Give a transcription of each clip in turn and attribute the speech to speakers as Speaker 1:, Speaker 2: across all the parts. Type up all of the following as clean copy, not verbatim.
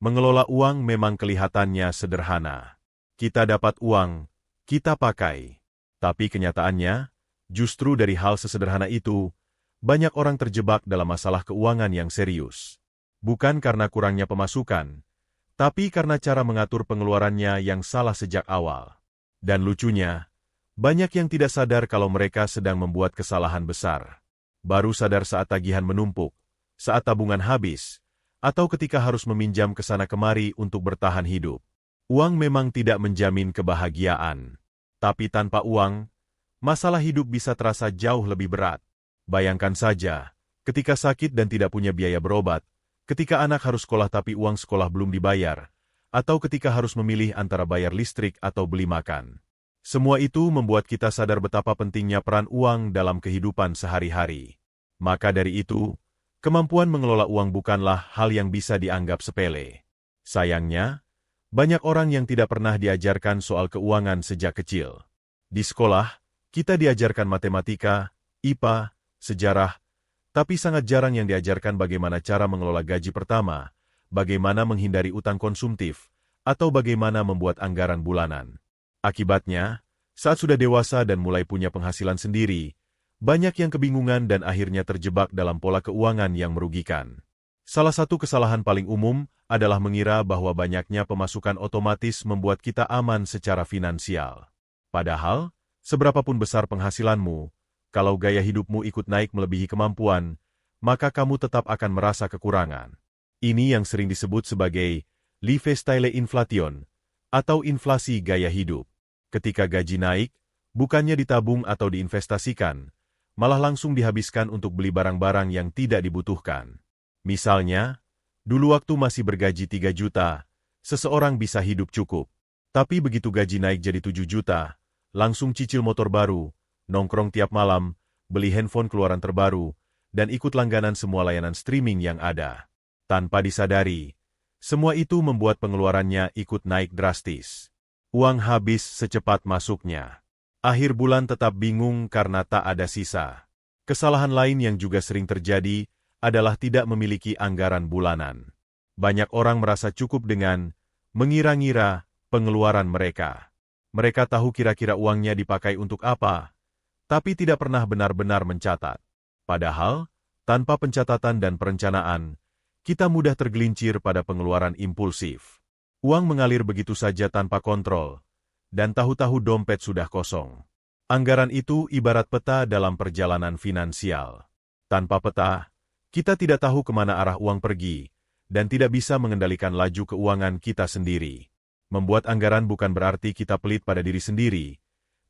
Speaker 1: Mengelola uang memang kelihatannya sederhana. Kita dapat uang, kita pakai. Tapi kenyataannya, justru dari hal sesederhana itu, banyak orang terjebak dalam masalah keuangan yang serius. Bukan karena kurangnya pemasukan, tapi karena cara mengatur pengeluarannya yang salah sejak awal. Dan lucunya, banyak yang tidak sadar kalau mereka sedang membuat kesalahan besar. Baru sadar saat tagihan menumpuk, saat tabungan habis, atau ketika harus meminjam ke sana kemari untuk bertahan hidup. Uang memang tidak menjamin kebahagiaan. Tapi tanpa uang, masalah hidup bisa terasa jauh lebih berat. Bayangkan saja, ketika sakit dan tidak punya biaya berobat, ketika anak harus sekolah tapi uang sekolah belum dibayar, atau ketika harus memilih antara bayar listrik atau beli makan. Semua itu membuat kita sadar betapa pentingnya peran uang dalam kehidupan sehari-hari. Maka dari itu, kemampuan mengelola uang bukanlah hal yang bisa dianggap sepele. Sayangnya, banyak orang yang tidak pernah diajarkan soal keuangan sejak kecil. Di sekolah, kita diajarkan matematika, IPA, sejarah, tapi sangat jarang yang diajarkan bagaimana cara mengelola gaji pertama, bagaimana menghindari utang konsumtif, atau bagaimana membuat anggaran bulanan. Akibatnya, saat sudah dewasa dan mulai punya penghasilan sendiri, banyak yang kebingungan dan akhirnya terjebak dalam pola keuangan yang merugikan. Salah satu kesalahan paling umum adalah mengira bahwa banyaknya pemasukan otomatis membuat kita aman secara finansial. Padahal, seberapapun besar penghasilanmu, kalau gaya hidupmu ikut naik melebihi kemampuan, maka kamu tetap akan merasa kekurangan. Ini yang sering disebut sebagai lifestyle inflation, atau inflasi gaya hidup. Ketika gaji naik, bukannya ditabung atau diinvestasikan, malah langsung dihabiskan untuk beli barang-barang yang tidak dibutuhkan. Misalnya, dulu waktu masih bergaji 3 juta, seseorang bisa hidup cukup. Tapi begitu gaji naik jadi 7 juta, langsung cicil motor baru, nongkrong tiap malam, beli handphone keluaran terbaru, dan ikut langganan semua layanan streaming yang ada. Tanpa disadari, semua itu membuat pengeluarannya ikut naik drastis. Uang habis secepat masuknya. Akhir bulan tetap bingung karena tak ada sisa. Kesalahan lain yang juga sering terjadi adalah tidak memiliki anggaran bulanan. Banyak orang merasa cukup dengan mengira-ngira pengeluaran mereka. Mereka tahu kira-kira uangnya dipakai untuk apa, tapi tidak pernah benar-benar mencatat. Padahal, tanpa pencatatan dan perencanaan, kita mudah tergelincir pada pengeluaran impulsif. Uang mengalir begitu saja tanpa kontrol, dan tahu-tahu dompet sudah kosong. Anggaran itu ibarat peta dalam perjalanan finansial. Tanpa peta, kita tidak tahu kemana arah uang pergi, dan tidak bisa mengendalikan laju keuangan kita sendiri. Membuat anggaran bukan berarti kita pelit pada diri sendiri,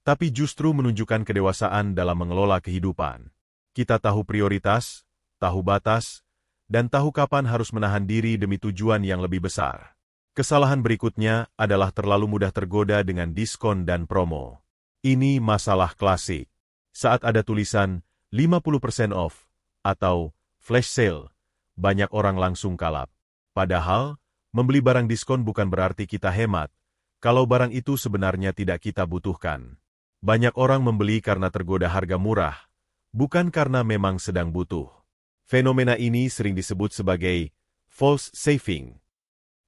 Speaker 1: tapi justru menunjukkan kedewasaan dalam mengelola kehidupan. Kita tahu prioritas, tahu batas, dan tahu kapan harus menahan diri demi tujuan yang lebih besar. Kesalahan berikutnya adalah terlalu mudah tergoda dengan diskon dan promo. Ini masalah klasik. Saat ada tulisan 50% off atau flash sale, banyak orang langsung kalap. Padahal, membeli barang diskon bukan berarti kita hemat, kalau barang itu sebenarnya tidak kita butuhkan. Banyak orang membeli karena tergoda harga murah, bukan karena memang sedang butuh. Fenomena ini sering disebut sebagai false saving.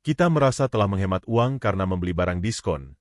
Speaker 1: Kita merasa telah menghemat uang karena membeli barang diskon,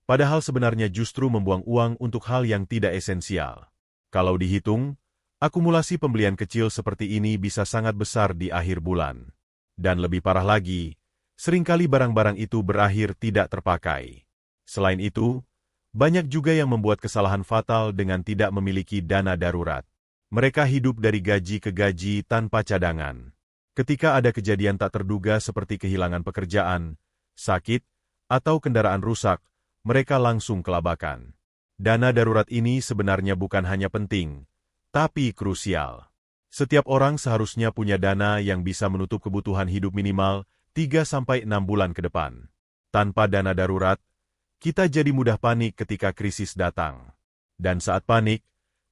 Speaker 1: padahal sebenarnya justru membuang uang untuk hal yang tidak esensial. Kalau dihitung, akumulasi pembelian kecil seperti ini bisa sangat besar di akhir bulan. Dan lebih parah lagi, seringkali barang-barang itu berakhir tidak terpakai. Selain itu, banyak juga yang membuat kesalahan fatal dengan tidak memiliki dana darurat. Mereka hidup dari gaji ke gaji tanpa cadangan. Ketika ada kejadian tak terduga seperti kehilangan pekerjaan, sakit, atau kendaraan rusak, mereka langsung kelabakan. Dana darurat ini sebenarnya bukan hanya penting, tapi krusial. Setiap orang seharusnya punya dana yang bisa menutup kebutuhan hidup minimal 3-6 bulan ke depan. Tanpa dana darurat, kita jadi mudah panik ketika krisis datang. Dan saat panik,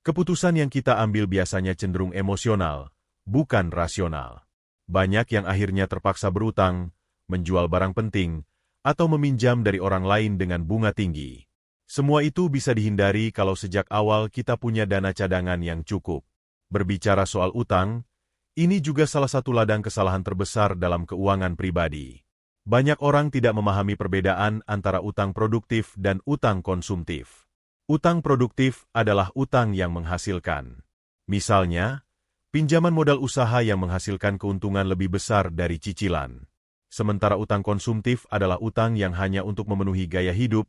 Speaker 1: keputusan yang kita ambil biasanya cenderung emosional, bukan rasional. Banyak yang akhirnya terpaksa berutang, menjual barang penting, atau meminjam dari orang lain dengan bunga tinggi. Semua itu bisa dihindari kalau sejak awal kita punya dana cadangan yang cukup. Berbicara soal utang, ini juga salah satu ladang kesalahan terbesar dalam keuangan pribadi. Banyak orang tidak memahami perbedaan antara utang produktif dan utang konsumtif. Utang produktif adalah utang yang menghasilkan. Misalnya, pinjaman modal usaha yang menghasilkan keuntungan lebih besar dari cicilan. Sementara utang konsumtif adalah utang yang hanya untuk memenuhi gaya hidup,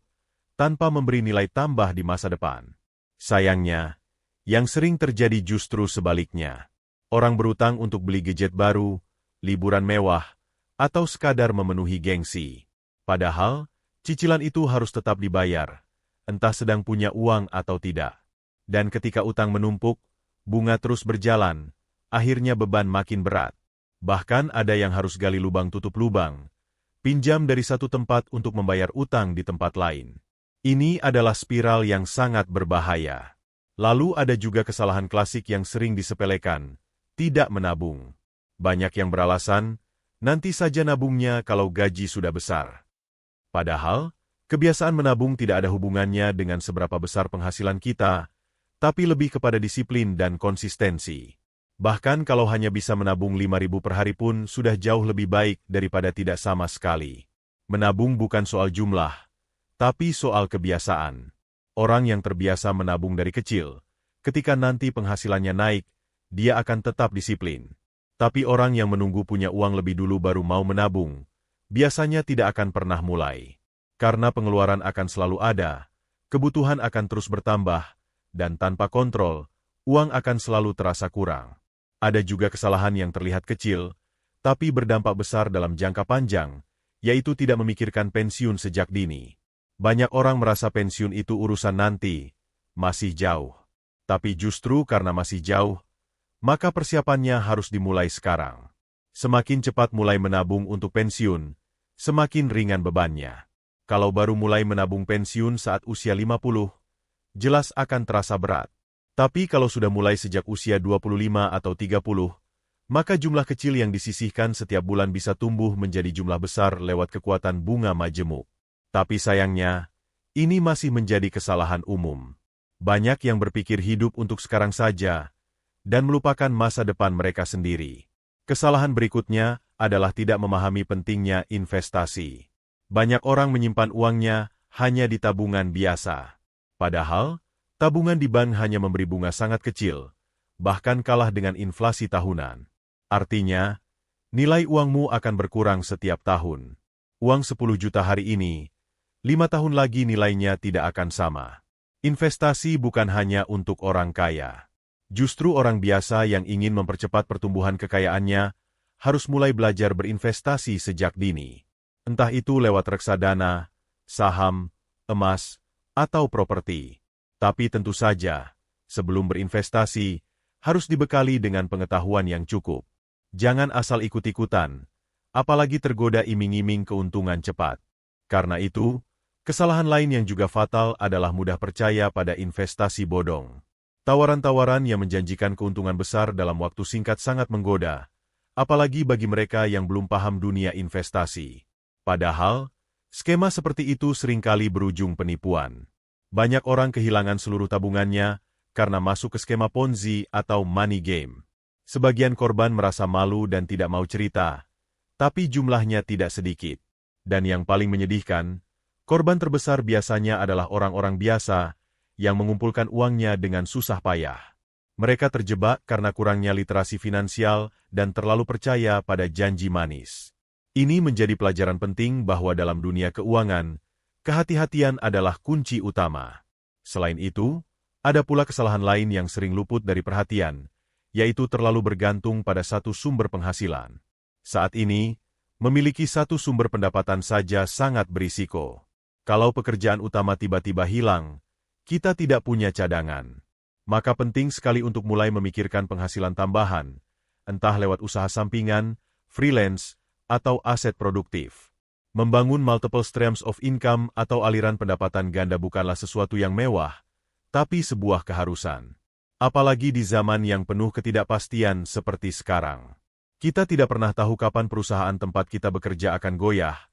Speaker 1: tanpa memberi nilai tambah di masa depan. Sayangnya, yang sering terjadi justru sebaliknya. Orang berutang untuk beli gadget baru, liburan mewah, atau sekadar memenuhi gengsi. Padahal, cicilan itu harus tetap dibayar, entah sedang punya uang atau tidak. Dan ketika utang menumpuk, bunga terus berjalan, akhirnya beban makin berat. Bahkan ada yang harus gali lubang tutup lubang, pinjam dari satu tempat untuk membayar utang di tempat lain. Ini adalah spiral yang sangat berbahaya. Lalu ada juga kesalahan klasik yang sering disepelekan, tidak menabung. Banyak yang beralasan, nanti saja nabungnya kalau gaji sudah besar. Padahal, kebiasaan menabung tidak ada hubungannya dengan seberapa besar penghasilan kita, tapi lebih kepada disiplin dan konsistensi. Bahkan kalau hanya bisa menabung 5.000 per hari pun sudah jauh lebih baik daripada tidak sama sekali. Menabung bukan soal jumlah, tapi soal kebiasaan. Orang yang terbiasa menabung dari kecil, ketika nanti penghasilannya naik, dia akan tetap disiplin. Tapi orang yang menunggu punya uang lebih dulu baru mau menabung, biasanya tidak akan pernah mulai. Karena pengeluaran akan selalu ada, kebutuhan akan terus bertambah, dan tanpa kontrol, uang akan selalu terasa kurang. Ada juga kesalahan yang terlihat kecil, tapi berdampak besar dalam jangka panjang, yaitu tidak memikirkan pensiun sejak dini. Banyak orang merasa pensiun itu urusan nanti, masih jauh. Tapi justru karena masih jauh, maka persiapannya harus dimulai sekarang. Semakin cepat mulai menabung untuk pensiun, semakin ringan bebannya. Kalau baru mulai menabung pensiun saat usia 50, jelas akan terasa berat. Tapi kalau sudah mulai sejak usia 25 atau 30, maka jumlah kecil yang disisihkan setiap bulan bisa tumbuh menjadi jumlah besar lewat kekuatan bunga majemuk. Tapi sayangnya, ini masih menjadi kesalahan umum. Banyak yang berpikir hidup untuk sekarang saja, dan melupakan masa depan mereka sendiri. Kesalahan berikutnya adalah tidak memahami pentingnya investasi. Banyak orang menyimpan uangnya hanya di tabungan biasa. Padahal, tabungan di bank hanya memberi bunga sangat kecil, bahkan kalah dengan inflasi tahunan. Artinya, nilai uangmu akan berkurang setiap tahun. Uang 10 juta hari ini, 5 tahun lagi nilainya tidak akan sama. Investasi bukan hanya untuk orang kaya. Justru orang biasa yang ingin mempercepat pertumbuhan kekayaannya harus mulai belajar berinvestasi sejak dini. Entah itu lewat reksadana, saham, emas, atau properti. Tapi tentu saja, sebelum berinvestasi, harus dibekali dengan pengetahuan yang cukup. Jangan asal ikut-ikutan, apalagi tergoda iming-iming keuntungan cepat. Karena itu, kesalahan lain yang juga fatal adalah mudah percaya pada investasi bodong. Tawaran-tawaran yang menjanjikan keuntungan besar dalam waktu singkat sangat menggoda, apalagi bagi mereka yang belum paham dunia investasi. Padahal, skema seperti itu seringkali berujung penipuan. Banyak orang kehilangan seluruh tabungannya karena masuk ke skema Ponzi atau money game. Sebagian korban merasa malu dan tidak mau cerita, tapi jumlahnya tidak sedikit. Dan yang paling menyedihkan, korban terbesar biasanya adalah orang-orang biasa yang mengumpulkan uangnya dengan susah payah. Mereka terjebak karena kurangnya literasi finansial dan terlalu percaya pada janji manis. Ini menjadi pelajaran penting bahwa dalam dunia keuangan, kehati-hatian adalah kunci utama. Selain itu, ada pula kesalahan lain yang sering luput dari perhatian, yaitu terlalu bergantung pada satu sumber penghasilan. Saat ini, memiliki satu sumber pendapatan saja sangat berisiko. Kalau pekerjaan utama tiba-tiba hilang, kita tidak punya cadangan. Maka penting sekali untuk mulai memikirkan penghasilan tambahan, entah lewat usaha sampingan, freelance, atau aset produktif. Membangun multiple streams of income atau aliran pendapatan ganda bukanlah sesuatu yang mewah, tapi sebuah keharusan. Apalagi di zaman yang penuh ketidakpastian seperti sekarang. Kita tidak pernah tahu kapan perusahaan tempat kita bekerja akan goyah,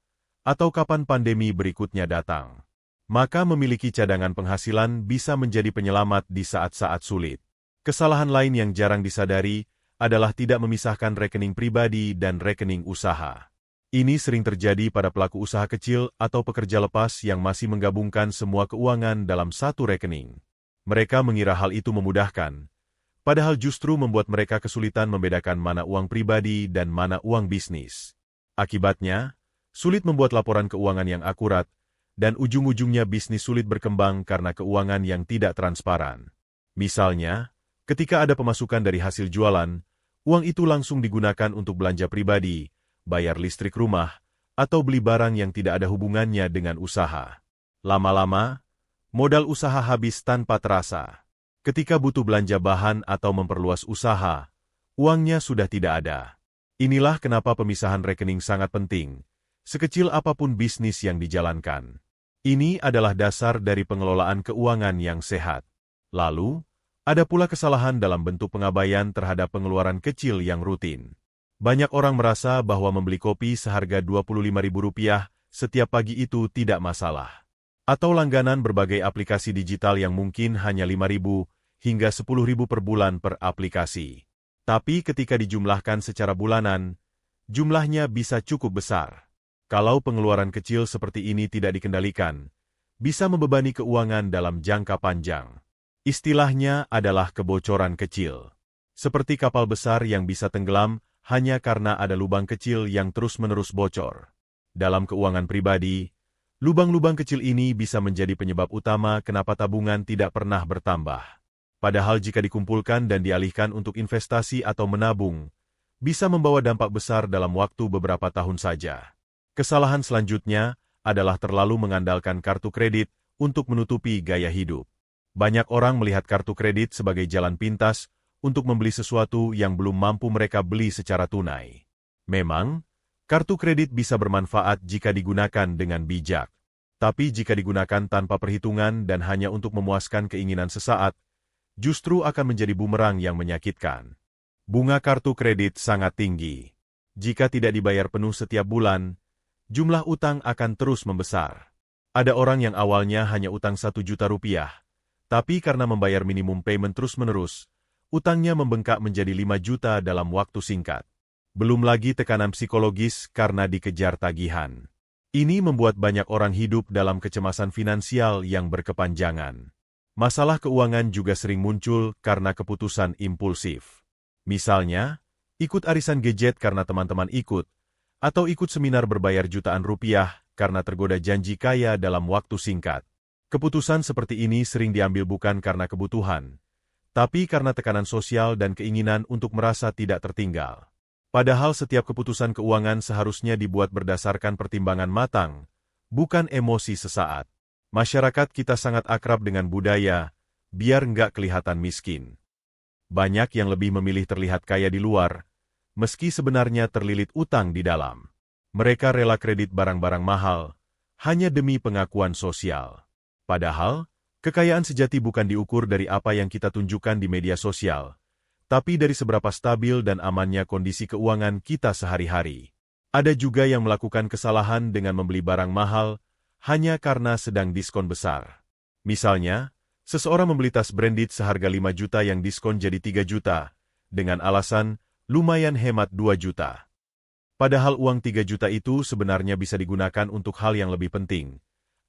Speaker 1: atau kapan pandemi berikutnya datang. Maka memiliki cadangan penghasilan bisa menjadi penyelamat di saat-saat sulit. Kesalahan lain yang jarang disadari adalah tidak memisahkan rekening pribadi dan rekening usaha. Ini sering terjadi pada pelaku usaha kecil atau pekerja lepas yang masih menggabungkan semua keuangan dalam satu rekening. Mereka mengira hal itu memudahkan, padahal justru membuat mereka kesulitan membedakan mana uang pribadi dan mana uang bisnis. Akibatnya, sulit membuat laporan keuangan yang akurat, dan ujung-ujungnya bisnis sulit berkembang karena keuangan yang tidak transparan. Misalnya, ketika ada pemasukan dari hasil jualan, uang itu langsung digunakan untuk belanja pribadi, bayar listrik rumah, atau beli barang yang tidak ada hubungannya dengan usaha. Lama-lama, modal usaha habis tanpa terasa. Ketika butuh belanja bahan atau memperluas usaha, uangnya sudah tidak ada. Inilah kenapa pemisahan rekening sangat penting, sekecil apapun bisnis yang dijalankan. Ini adalah dasar dari pengelolaan keuangan yang sehat. Lalu, ada pula kesalahan dalam bentuk pengabaian terhadap pengeluaran kecil yang rutin. Banyak orang merasa bahwa membeli kopi seharga Rp25.000 setiap pagi itu tidak masalah. Atau langganan berbagai aplikasi digital yang mungkin hanya Rp5.000 hingga Rp10.000 per bulan per aplikasi. Tapi ketika dijumlahkan secara bulanan, jumlahnya bisa cukup besar. Kalau pengeluaran kecil seperti ini tidak dikendalikan, bisa membebani keuangan dalam jangka panjang. Istilahnya adalah kebocoran kecil. Seperti kapal besar yang bisa tenggelam hanya karena ada lubang kecil yang terus-menerus bocor. Dalam keuangan pribadi, lubang-lubang kecil ini bisa menjadi penyebab utama kenapa tabungan tidak pernah bertambah. Padahal jika dikumpulkan dan dialihkan untuk investasi atau menabung, bisa membawa dampak besar dalam waktu beberapa tahun saja. Kesalahan selanjutnya adalah terlalu mengandalkan kartu kredit untuk menutupi gaya hidup. Banyak orang melihat kartu kredit sebagai jalan pintas untuk membeli sesuatu yang belum mampu mereka beli secara tunai. Memang, kartu kredit bisa bermanfaat jika digunakan dengan bijak. Tapi jika digunakan tanpa perhitungan dan hanya untuk memuaskan keinginan sesaat, justru akan menjadi bumerang yang menyakitkan. Bunga kartu kredit sangat tinggi. Jika tidak dibayar penuh setiap bulan, jumlah utang akan terus membesar. Ada orang yang awalnya hanya utang Rp1 juta, tapi karena membayar minimum payment terus-menerus, utangnya membengkak menjadi 5 juta dalam waktu singkat. Belum lagi tekanan psikologis karena dikejar tagihan. Ini membuat banyak orang hidup dalam kecemasan finansial yang berkepanjangan. Masalah keuangan juga sering muncul karena keputusan impulsif. Misalnya, ikut arisan gadget karena teman-teman ikut, atau ikut seminar berbayar jutaan rupiah karena tergoda janji kaya dalam waktu singkat. Keputusan seperti ini sering diambil bukan karena kebutuhan, tapi karena tekanan sosial dan keinginan untuk merasa tidak tertinggal. Padahal setiap keputusan keuangan seharusnya dibuat berdasarkan pertimbangan matang, bukan emosi sesaat. Masyarakat kita sangat akrab dengan budaya, biar nggak kelihatan miskin. Banyak yang lebih memilih terlihat kaya di luar, meski sebenarnya terlilit utang di dalam. Mereka rela kredit barang-barang mahal, hanya demi pengakuan sosial. Padahal, kekayaan sejati bukan diukur dari apa yang kita tunjukkan di media sosial, tapi dari seberapa stabil dan amannya kondisi keuangan kita sehari-hari. Ada juga yang melakukan kesalahan dengan membeli barang mahal hanya karena sedang diskon besar. Misalnya, seseorang membeli tas branded seharga 5 juta yang diskon jadi 3 juta, dengan alasan lumayan hemat 2 juta. Padahal uang 3 juta itu sebenarnya bisa digunakan untuk hal yang lebih penting,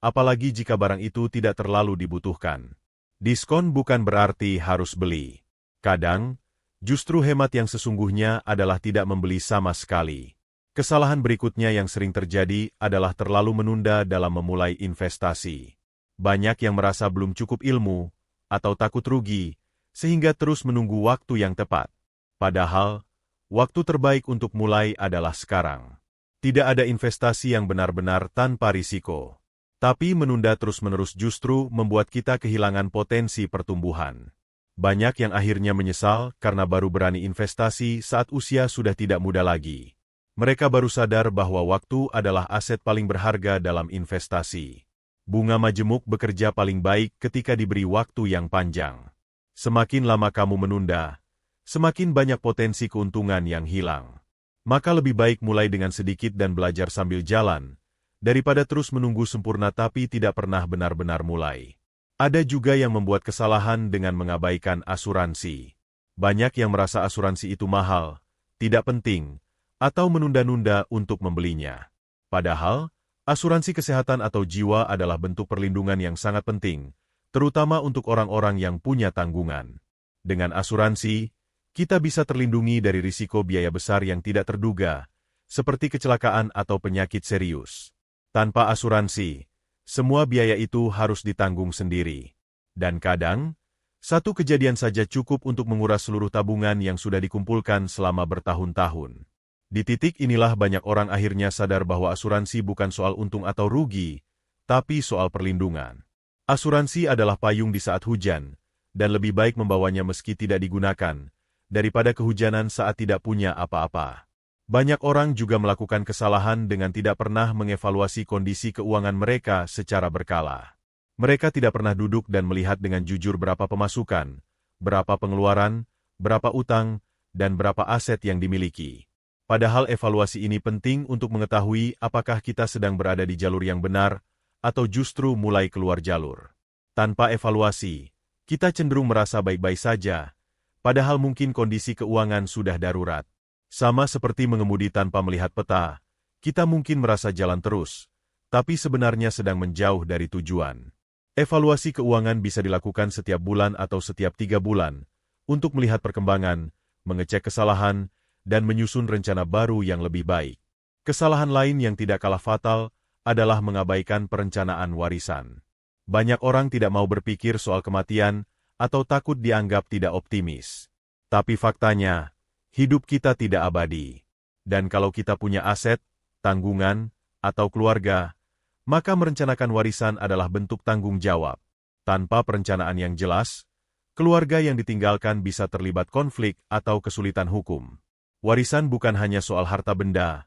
Speaker 1: apalagi jika barang itu tidak terlalu dibutuhkan. Diskon bukan berarti harus beli. Kadang, justru hemat yang sesungguhnya adalah tidak membeli sama sekali. Kesalahan berikutnya yang sering terjadi adalah terlalu menunda dalam memulai investasi. Banyak yang merasa belum cukup ilmu, atau takut rugi, sehingga terus menunggu waktu yang tepat. Padahal, waktu terbaik untuk mulai adalah sekarang. Tidak ada investasi yang benar-benar tanpa risiko. Tapi menunda terus-menerus justru membuat kita kehilangan potensi pertumbuhan. Banyak yang akhirnya menyesal karena baru berani investasi saat usia sudah tidak muda lagi. Mereka baru sadar bahwa waktu adalah aset paling berharga dalam investasi. Bunga majemuk bekerja paling baik ketika diberi waktu yang panjang. Semakin lama kamu menunda, semakin banyak potensi keuntungan yang hilang. Maka lebih baik mulai dengan sedikit dan belajar sambil jalan, daripada terus menunggu sempurna tapi tidak pernah benar-benar mulai. Ada juga yang membuat kesalahan dengan mengabaikan asuransi. Banyak yang merasa asuransi itu mahal, tidak penting, atau menunda-nunda untuk membelinya. Padahal, asuransi kesehatan atau jiwa adalah bentuk perlindungan yang sangat penting, terutama untuk orang-orang yang punya tanggungan. Dengan asuransi, kita bisa terlindungi dari risiko biaya besar yang tidak terduga, seperti kecelakaan atau penyakit serius. Tanpa asuransi, semua biaya itu harus ditanggung sendiri. Dan kadang, satu kejadian saja cukup untuk menguras seluruh tabungan yang sudah dikumpulkan selama bertahun-tahun. Di titik inilah banyak orang akhirnya sadar bahwa asuransi bukan soal untung atau rugi, tapi soal perlindungan. Asuransi adalah payung di saat hujan, dan lebih baik membawanya meski tidak digunakan, daripada kehujanan saat tidak punya apa-apa. Banyak orang juga melakukan kesalahan dengan tidak pernah mengevaluasi kondisi keuangan mereka secara berkala. Mereka tidak pernah duduk dan melihat dengan jujur berapa pemasukan, berapa pengeluaran, berapa utang, dan berapa aset yang dimiliki. Padahal evaluasi ini penting untuk mengetahui apakah kita sedang berada di jalur yang benar atau justru mulai keluar jalur. Tanpa evaluasi, kita cenderung merasa baik-baik saja, padahal mungkin kondisi keuangan sudah darurat. Sama seperti mengemudi tanpa melihat peta, kita mungkin merasa jalan terus, tapi sebenarnya sedang menjauh dari tujuan. Evaluasi keuangan bisa dilakukan setiap bulan atau setiap 3 bulan, untuk melihat perkembangan, mengecek kesalahan, dan menyusun rencana baru yang lebih baik. Kesalahan lain yang tidak kalah fatal adalah mengabaikan perencanaan warisan. Banyak orang tidak mau berpikir soal kematian, atau takut dianggap tidak optimis. Tapi faktanya, hidup kita tidak abadi. Dan kalau kita punya aset, tanggungan, atau keluarga, maka merencanakan warisan adalah bentuk tanggung jawab. Tanpa perencanaan yang jelas, keluarga yang ditinggalkan bisa terlibat konflik atau kesulitan hukum. Warisan bukan hanya soal harta benda,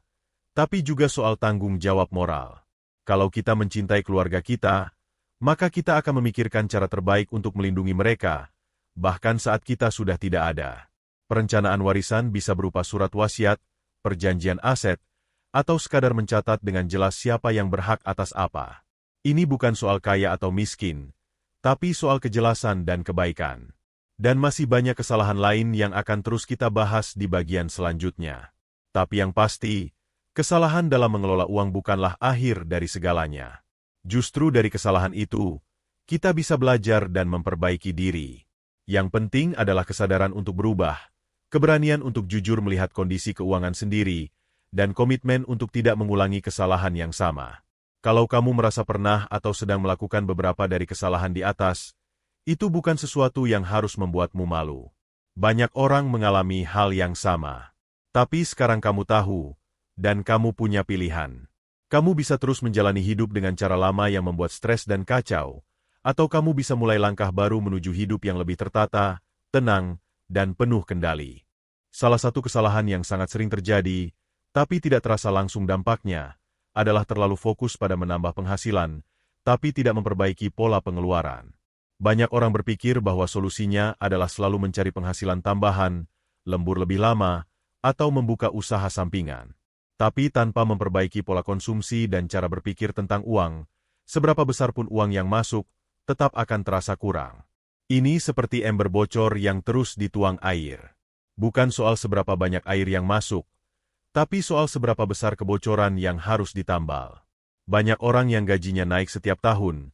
Speaker 1: tapi juga soal tanggung jawab moral. Kalau kita mencintai keluarga kita, maka kita akan memikirkan cara terbaik untuk melindungi mereka, bahkan saat kita sudah tidak ada. Perencanaan warisan bisa berupa surat wasiat, perjanjian aset, atau sekadar mencatat dengan jelas siapa yang berhak atas apa. Ini bukan soal kaya atau miskin, tapi soal kejelasan dan kebaikan. Dan masih banyak kesalahan lain yang akan terus kita bahas di bagian selanjutnya. Tapi yang pasti, kesalahan dalam mengelola uang bukanlah akhir dari segalanya. Justru dari kesalahan itu, kita bisa belajar dan memperbaiki diri. Yang penting adalah kesadaran untuk berubah, keberanian untuk jujur melihat kondisi keuangan sendiri, dan komitmen untuk tidak mengulangi kesalahan yang sama. Kalau kamu merasa pernah atau sedang melakukan beberapa dari kesalahan di atas, itu bukan sesuatu yang harus membuatmu malu. Banyak orang mengalami hal yang sama. Tapi sekarang kamu tahu, dan kamu punya pilihan. Kamu bisa terus menjalani hidup dengan cara lama yang membuat stres dan kacau, atau kamu bisa mulai langkah baru menuju hidup yang lebih tertata, tenang, dan penuh kendali. Salah satu kesalahan yang sangat sering terjadi, tapi tidak terasa langsung dampaknya, adalah terlalu fokus pada menambah penghasilan, tapi tidak memperbaiki pola pengeluaran. Banyak orang berpikir bahwa solusinya adalah selalu mencari penghasilan tambahan, lembur lebih lama, atau membuka usaha sampingan. Tapi tanpa memperbaiki pola konsumsi dan cara berpikir tentang uang, seberapa besar pun uang yang masuk, tetap akan terasa kurang. Ini seperti ember bocor yang terus dituang air. Bukan soal seberapa banyak air yang masuk, tapi soal seberapa besar kebocoran yang harus ditambal. Banyak orang yang gajinya naik setiap tahun,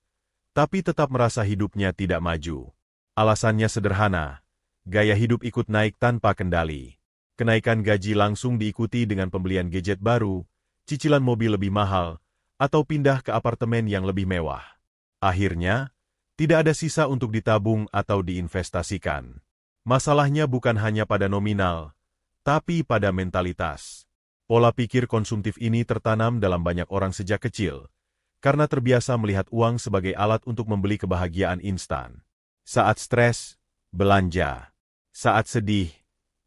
Speaker 1: tapi tetap merasa hidupnya tidak maju. Alasannya sederhana, gaya hidup ikut naik tanpa kendali. Kenaikan gaji langsung diikuti dengan pembelian gadget baru, cicilan mobil lebih mahal, atau pindah ke apartemen yang lebih mewah. Akhirnya, tidak ada sisa untuk ditabung atau diinvestasikan. Masalahnya bukan hanya pada nominal, tapi pada mentalitas. Pola pikir konsumtif ini tertanam dalam banyak orang sejak kecil, karena terbiasa melihat uang sebagai alat untuk membeli kebahagiaan instan. Saat stres, belanja. Saat sedih,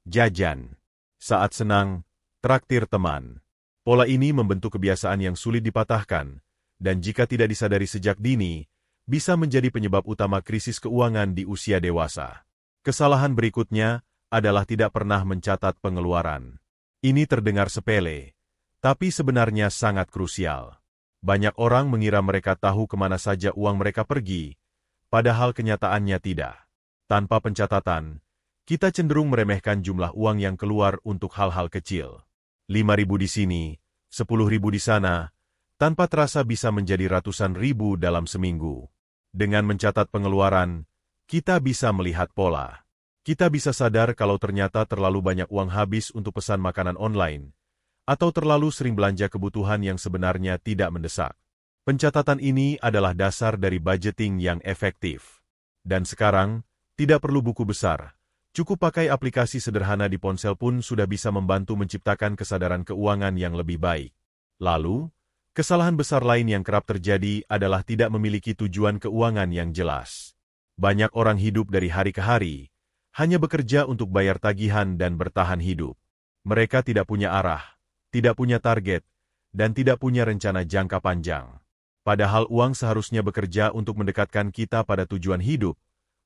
Speaker 1: jajan. Saat senang, traktir teman. Pola ini membentuk kebiasaan yang sulit dipatahkan, dan jika tidak disadari sejak dini, bisa menjadi penyebab utama krisis keuangan di usia dewasa. Kesalahan berikutnya adalah tidak pernah mencatat pengeluaran. Ini terdengar sepele, tapi sebenarnya sangat krusial. Banyak orang mengira mereka tahu kemana saja uang mereka pergi, padahal kenyataannya tidak. Tanpa pencatatan, kita cenderung meremehkan jumlah uang yang keluar untuk hal-hal kecil. 5.000 di sini, 10.000 di sana, tanpa terasa bisa menjadi ratusan ribu dalam seminggu. Dengan mencatat pengeluaran, kita bisa melihat pola. Kita bisa sadar kalau ternyata terlalu banyak uang habis untuk pesan makanan online, atau terlalu sering belanja kebutuhan yang sebenarnya tidak mendesak. Pencatatan ini adalah dasar dari budgeting yang efektif. Dan sekarang, tidak perlu buku besar. Cukup pakai aplikasi sederhana di ponsel pun sudah bisa membantu menciptakan kesadaran keuangan yang lebih baik. Lalu, kesalahan besar lain yang kerap terjadi adalah tidak memiliki tujuan keuangan yang jelas. Banyak orang hidup dari hari ke hari, hanya bekerja untuk bayar tagihan dan bertahan hidup. Mereka tidak punya arah, tidak punya target, dan tidak punya rencana jangka panjang. Padahal uang seharusnya bekerja untuk mendekatkan kita pada tujuan hidup,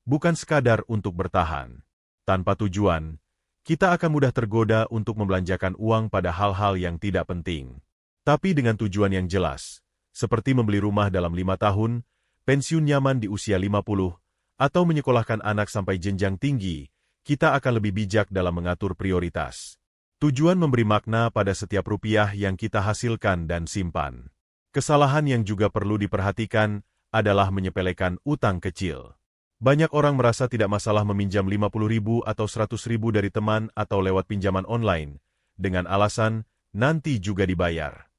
Speaker 1: bukan sekadar untuk bertahan. Tanpa tujuan, kita akan mudah tergoda untuk membelanjakan uang pada hal-hal yang tidak penting. Tapi dengan tujuan yang jelas, seperti membeli rumah dalam 5 tahun, pensiun nyaman di usia 50, atau menyekolahkan anak sampai jenjang tinggi, kita akan lebih bijak dalam mengatur prioritas. Tujuan memberi makna pada setiap rupiah yang kita hasilkan dan simpan. Kesalahan yang juga perlu diperhatikan adalah menyepelekan utang kecil. Banyak orang merasa tidak masalah meminjam 50.000 atau 100.000 dari teman atau lewat pinjaman online, dengan alasan nanti juga dibayar.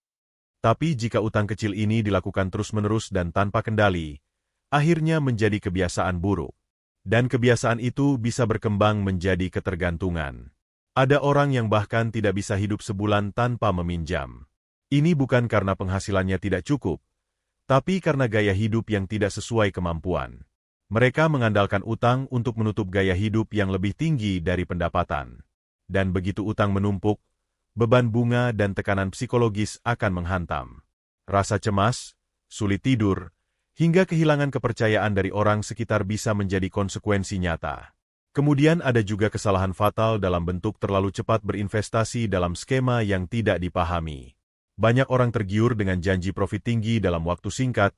Speaker 1: Tapi jika utang kecil ini dilakukan terus-menerus dan tanpa kendali, akhirnya menjadi kebiasaan buruk. Dan kebiasaan itu bisa berkembang menjadi ketergantungan. Ada orang yang bahkan tidak bisa hidup sebulan tanpa meminjam. Ini bukan karena penghasilannya tidak cukup, tapi karena gaya hidup yang tidak sesuai kemampuan. Mereka mengandalkan utang untuk menutup gaya hidup yang lebih tinggi dari pendapatan. Dan begitu utang menumpuk, beban bunga dan tekanan psikologis akan menghantam. Rasa cemas, sulit tidur, hingga kehilangan kepercayaan dari orang sekitar bisa menjadi konsekuensi nyata. Kemudian ada juga kesalahan fatal dalam bentuk terlalu cepat berinvestasi dalam skema yang tidak dipahami. Banyak orang tergiur dengan janji profit tinggi dalam waktu singkat,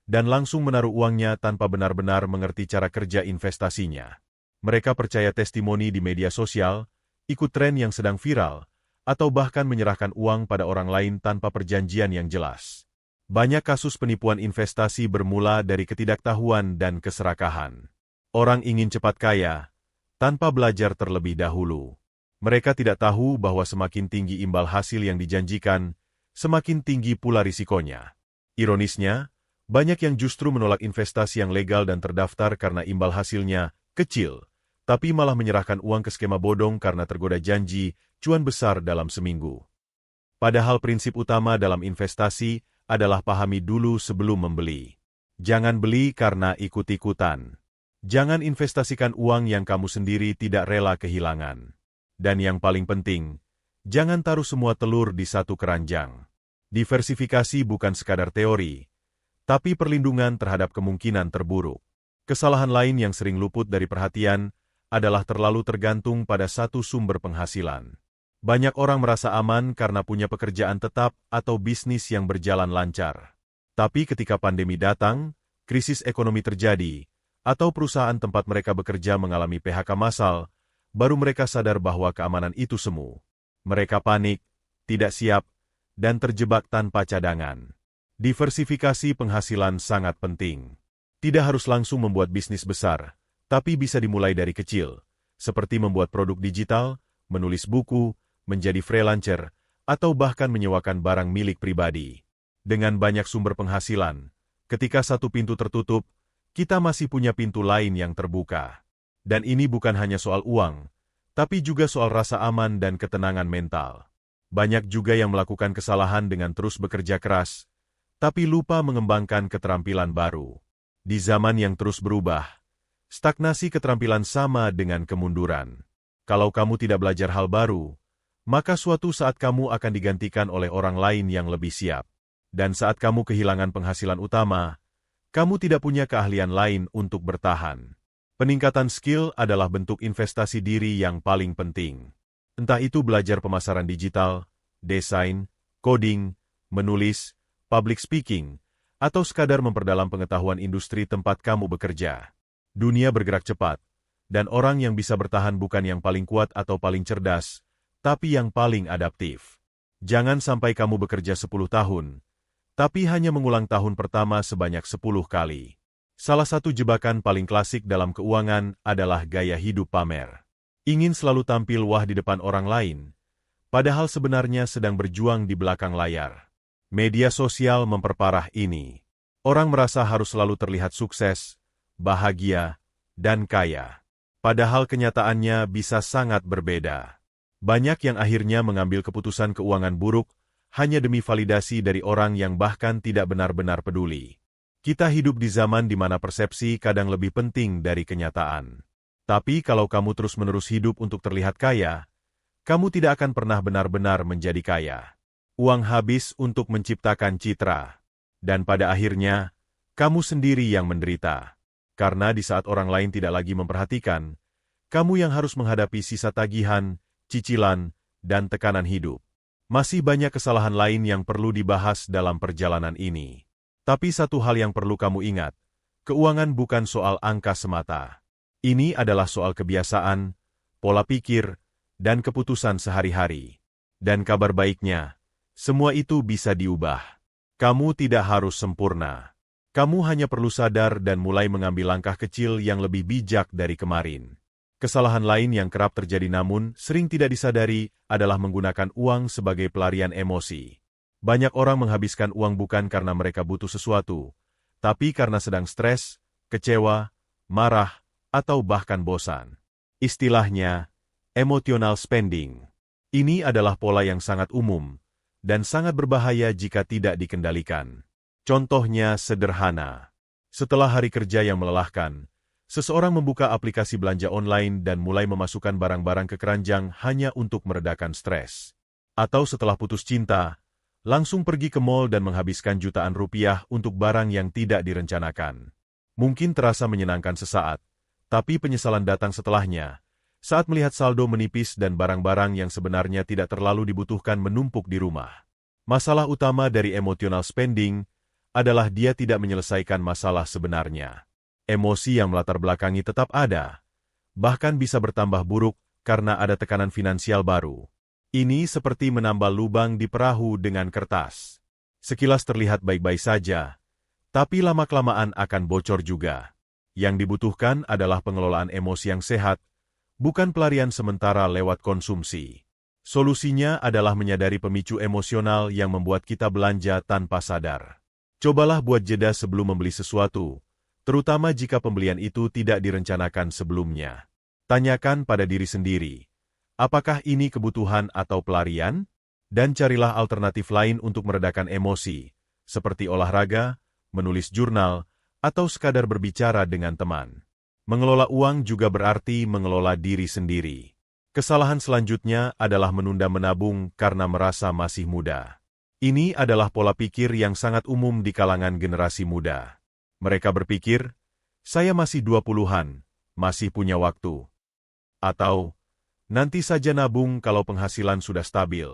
Speaker 1: dan langsung menaruh uangnya tanpa benar-benar mengerti cara kerja investasinya. Mereka percaya testimoni di media sosial, ikut tren yang sedang viral, atau bahkan menyerahkan uang pada orang lain tanpa perjanjian yang jelas. Banyak kasus penipuan investasi bermula dari ketidaktahuan dan keserakahan. Orang ingin cepat kaya, tanpa belajar terlebih dahulu. Mereka tidak tahu bahwa semakin tinggi imbal hasil yang dijanjikan, semakin tinggi pula risikonya. Ironisnya, banyak yang justru menolak investasi yang legal dan terdaftar karena imbal hasilnya kecil, tapi malah menyerahkan uang ke skema bodong karena tergoda janji cuan besar dalam seminggu. Padahal prinsip utama dalam investasi adalah pahami dulu sebelum membeli. Jangan beli karena ikut-ikutan. Jangan investasikan uang yang kamu sendiri tidak rela kehilangan. Dan yang paling penting, jangan taruh semua telur di satu keranjang. Diversifikasi bukan sekadar teori, tapi perlindungan terhadap kemungkinan terburuk. Kesalahan lain yang sering luput dari perhatian adalah terlalu tergantung pada satu sumber penghasilan. Banyak orang merasa aman karena punya pekerjaan tetap atau bisnis yang berjalan lancar. Tapi ketika pandemi datang, krisis ekonomi terjadi, atau perusahaan tempat mereka bekerja mengalami PHK massal, baru mereka sadar bahwa keamanan itu semu. Mereka panik, tidak siap, dan terjebak tanpa cadangan. Diversifikasi penghasilan sangat penting. Tidak harus langsung membuat bisnis besar, tapi bisa dimulai dari kecil, seperti membuat produk digital, menulis buku, menjadi freelancer, atau bahkan menyewakan barang milik pribadi. Dengan banyak sumber penghasilan, ketika satu pintu tertutup, kita masih punya pintu lain yang terbuka. Dan ini bukan hanya soal uang, tapi juga soal rasa aman dan ketenangan mental. Banyak juga yang melakukan kesalahan dengan terus bekerja keras, tapi lupa mengembangkan keterampilan baru. Di zaman yang terus berubah, stagnasi keterampilan sama dengan kemunduran. Kalau kamu tidak belajar hal baru, maka suatu saat kamu akan digantikan oleh orang lain yang lebih siap. Dan saat kamu kehilangan penghasilan utama, kamu tidak punya keahlian lain untuk bertahan. Peningkatan skill adalah bentuk investasi diri yang paling penting. Entah itu belajar pemasaran digital, desain, coding, menulis, public speaking, atau sekadar memperdalam pengetahuan industri tempat kamu bekerja. Dunia bergerak cepat, dan orang yang bisa bertahan bukan yang paling kuat atau paling cerdas, tapi yang paling adaptif. Jangan sampai kamu bekerja 10 tahun, tapi hanya mengulang tahun pertama sebanyak 10 kali. Salah satu jebakan paling klasik dalam keuangan adalah gaya hidup pamer. Ingin selalu tampil wah di depan orang lain, padahal sebenarnya sedang berjuang di belakang layar. Media sosial memperparah ini. Orang merasa harus selalu terlihat sukses, bahagia, dan kaya. Padahal kenyataannya bisa sangat berbeda. Banyak yang akhirnya mengambil keputusan keuangan buruk hanya demi validasi dari orang yang bahkan tidak benar-benar peduli. Kita hidup di zaman di mana persepsi kadang lebih penting dari kenyataan. Tapi kalau kamu terus-menerus hidup untuk terlihat kaya, kamu tidak akan pernah benar-benar menjadi kaya. Uang habis untuk menciptakan citra. Dan pada akhirnya, kamu sendiri yang menderita. Karena di saat orang lain tidak lagi memperhatikan, kamu yang harus menghadapi sisa tagihan, cicilan, dan tekanan hidup. Masih banyak kesalahan lain yang perlu dibahas dalam perjalanan ini. Tapi satu hal yang perlu kamu ingat, keuangan bukan soal angka semata. Ini adalah soal kebiasaan, pola pikir, dan keputusan sehari-hari. Dan kabar baiknya, semua itu bisa diubah. Kamu tidak harus sempurna. Kamu hanya perlu sadar dan mulai mengambil langkah kecil yang lebih bijak dari kemarin. Kesalahan lain yang kerap terjadi namun sering tidak disadari adalah menggunakan uang sebagai pelarian emosi. Banyak orang menghabiskan uang bukan karena mereka butuh sesuatu, tapi karena sedang stres, kecewa, marah, atau bahkan bosan. Istilahnya, emotional spending. Ini adalah pola yang sangat umum, dan sangat berbahaya jika tidak dikendalikan. Contohnya sederhana. Setelah hari kerja yang melelahkan, seseorang membuka aplikasi belanja online dan mulai memasukkan barang-barang ke keranjang hanya untuk meredakan stres. Atau setelah putus cinta, langsung pergi ke mall dan menghabiskan jutaan rupiah untuk barang yang tidak direncanakan. Mungkin terasa menyenangkan sesaat, tapi penyesalan datang setelahnya, saat melihat saldo menipis dan barang-barang yang sebenarnya tidak terlalu dibutuhkan menumpuk di rumah. Masalah utama dari emotional spending adalah dia tidak menyelesaikan masalah sebenarnya. Emosi yang melatar belakangi tetap ada, bahkan bisa bertambah buruk karena ada tekanan finansial baru. Ini seperti menambal lubang di perahu dengan kertas. Sekilas terlihat baik-baik saja, tapi lama-kelamaan akan bocor juga. Yang dibutuhkan adalah pengelolaan emosi yang sehat, bukan pelarian sementara lewat konsumsi. Solusinya adalah menyadari pemicu emosional yang membuat kita belanja tanpa sadar. Cobalah buat jeda sebelum membeli sesuatu, terutama jika pembelian itu tidak direncanakan sebelumnya. Tanyakan pada diri sendiri, apakah ini kebutuhan atau pelarian? Dan carilah alternatif lain untuk meredakan emosi, seperti olahraga, menulis jurnal, atau sekadar berbicara dengan teman. Mengelola uang juga berarti mengelola diri sendiri. Kesalahan selanjutnya adalah menunda menabung karena merasa masih muda. Ini adalah pola pikir yang sangat umum di kalangan generasi muda. Mereka berpikir, saya masih 20-an, masih punya waktu. Atau, nanti saja nabung kalau penghasilan sudah stabil.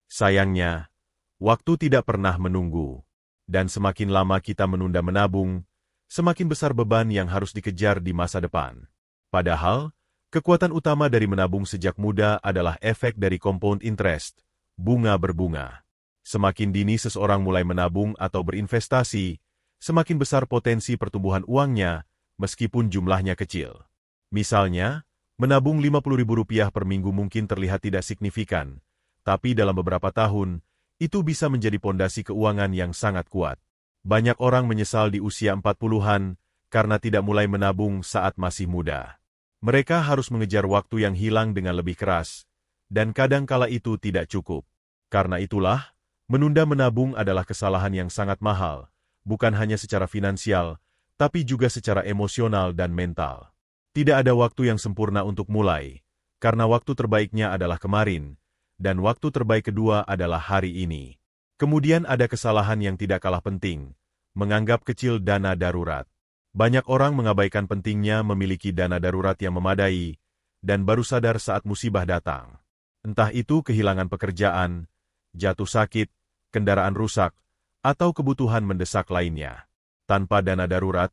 Speaker 1: Sayangnya, waktu tidak pernah menunggu. Dan semakin lama kita menunda menabung, semakin besar beban yang harus dikejar di masa depan. Padahal, kekuatan utama dari menabung sejak muda adalah efek dari compound interest, bunga berbunga. Semakin dini seseorang mulai menabung atau berinvestasi, semakin besar potensi pertumbuhan uangnya, meskipun jumlahnya kecil. Misalnya, menabung Rp50.000 per minggu mungkin terlihat tidak signifikan, tapi dalam beberapa tahun, itu bisa menjadi pondasi keuangan yang sangat kuat. Banyak orang menyesal di usia 40-an karena tidak mulai menabung saat masih muda. Mereka harus mengejar waktu yang hilang dengan lebih keras, dan kadang kala itu tidak cukup. Karena itulah, menunda menabung adalah kesalahan yang sangat mahal, bukan hanya secara finansial, tapi juga secara emosional dan mental. Tidak ada waktu yang sempurna untuk mulai, karena waktu terbaiknya adalah kemarin, dan waktu terbaik kedua adalah hari ini. Kemudian ada kesalahan yang tidak kalah penting, menganggap kecil dana darurat. Banyak orang mengabaikan pentingnya memiliki dana darurat yang memadai, dan baru sadar saat musibah datang. Entah itu kehilangan pekerjaan, jatuh sakit, kendaraan rusak, atau kebutuhan mendesak lainnya. Tanpa dana darurat,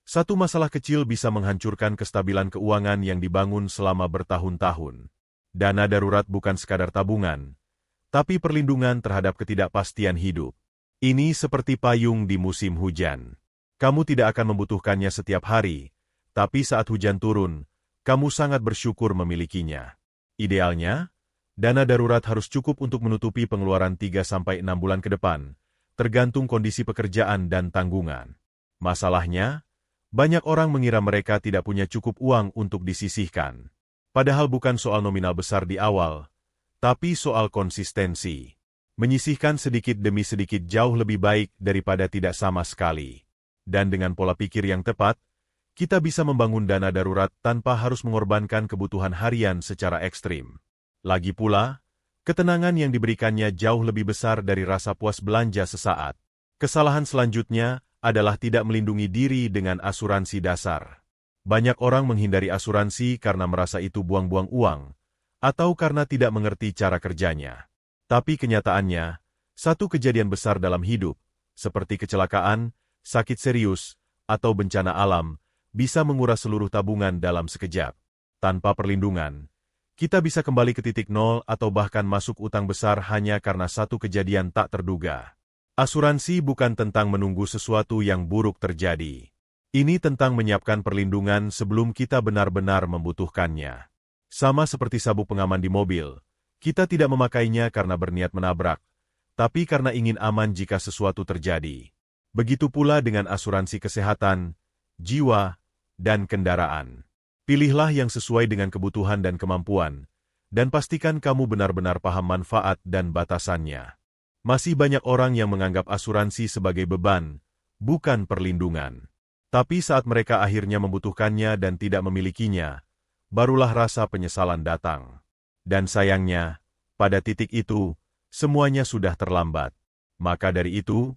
Speaker 1: satu masalah kecil bisa menghancurkan kestabilan keuangan yang dibangun selama bertahun-tahun. Dana darurat bukan sekadar tabungan, tapi perlindungan terhadap ketidakpastian hidup. Ini seperti payung di musim hujan. Kamu tidak akan membutuhkannya setiap hari, tapi saat hujan turun, kamu sangat bersyukur memilikinya. Idealnya, dana darurat harus cukup untuk menutupi pengeluaran 3-6 bulan ke depan, tergantung kondisi pekerjaan dan tanggungan. Masalahnya, banyak orang mengira mereka tidak punya cukup uang untuk disisihkan. Padahal bukan soal nominal besar di awal, tapi soal konsistensi. Menyisihkan sedikit demi sedikit jauh lebih baik daripada tidak sama sekali. Dan dengan pola pikir yang tepat, kita bisa membangun dana darurat tanpa harus mengorbankan kebutuhan harian secara ekstrim. Lagi pula, ketenangan yang diberikannya jauh lebih besar dari rasa puas belanja sesaat. Kesalahan selanjutnya adalah tidak melindungi diri dengan asuransi dasar. Banyak orang menghindari asuransi karena merasa itu buang-buang uang, atau karena tidak mengerti cara kerjanya. Tapi kenyataannya, satu kejadian besar dalam hidup, seperti kecelakaan, sakit serius, atau bencana alam, bisa menguras seluruh tabungan dalam sekejap. Tanpa perlindungan, kita bisa kembali ke titik nol atau bahkan masuk utang besar hanya karena satu kejadian tak terduga. Asuransi bukan tentang menunggu sesuatu yang buruk terjadi. Ini tentang menyiapkan perlindungan sebelum kita benar-benar membutuhkannya. Sama seperti sabuk pengaman di mobil, kita tidak memakainya karena berniat menabrak, tapi karena ingin aman jika sesuatu terjadi. Begitu pula dengan asuransi kesehatan, jiwa, dan kendaraan. Pilihlah yang sesuai dengan kebutuhan dan kemampuan, dan pastikan kamu benar-benar paham manfaat dan batasannya. Masih banyak orang yang menganggap asuransi sebagai beban, bukan perlindungan. Tapi saat mereka akhirnya membutuhkannya dan tidak memilikinya, barulah rasa penyesalan datang. Dan sayangnya, pada titik itu, semuanya sudah terlambat. Maka dari itu,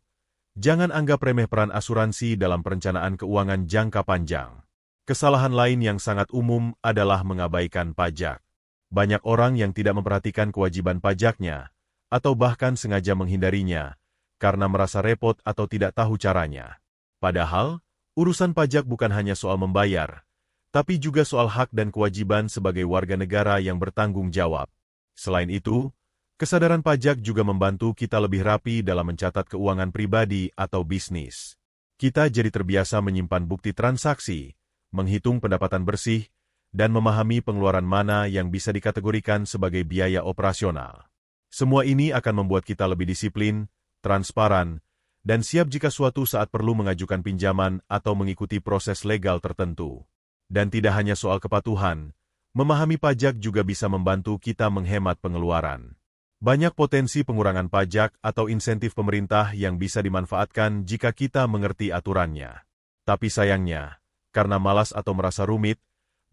Speaker 1: jangan anggap remeh peran asuransi dalam perencanaan keuangan jangka panjang. Kesalahan lain yang sangat umum adalah mengabaikan pajak. Banyak orang yang tidak memperhatikan kewajiban pajaknya, atau bahkan sengaja menghindarinya, karena merasa repot atau tidak tahu caranya. Padahal, urusan pajak bukan hanya soal membayar, tapi juga soal hak dan kewajiban sebagai warga negara yang bertanggung jawab. Selain itu, kesadaran pajak juga membantu kita lebih rapi dalam mencatat keuangan pribadi atau bisnis. Kita jadi terbiasa menyimpan bukti transaksi, menghitung pendapatan bersih, dan memahami pengeluaran mana yang bisa dikategorikan sebagai biaya operasional. Semua ini akan membuat kita lebih disiplin, transparan, dan siap jika suatu saat perlu mengajukan pinjaman atau mengikuti proses legal tertentu. Dan tidak hanya soal kepatuhan, memahami pajak juga bisa membantu kita menghemat pengeluaran. Banyak potensi pengurangan pajak atau insentif pemerintah yang bisa dimanfaatkan jika kita mengerti aturannya. Tapi sayangnya, karena malas atau merasa rumit,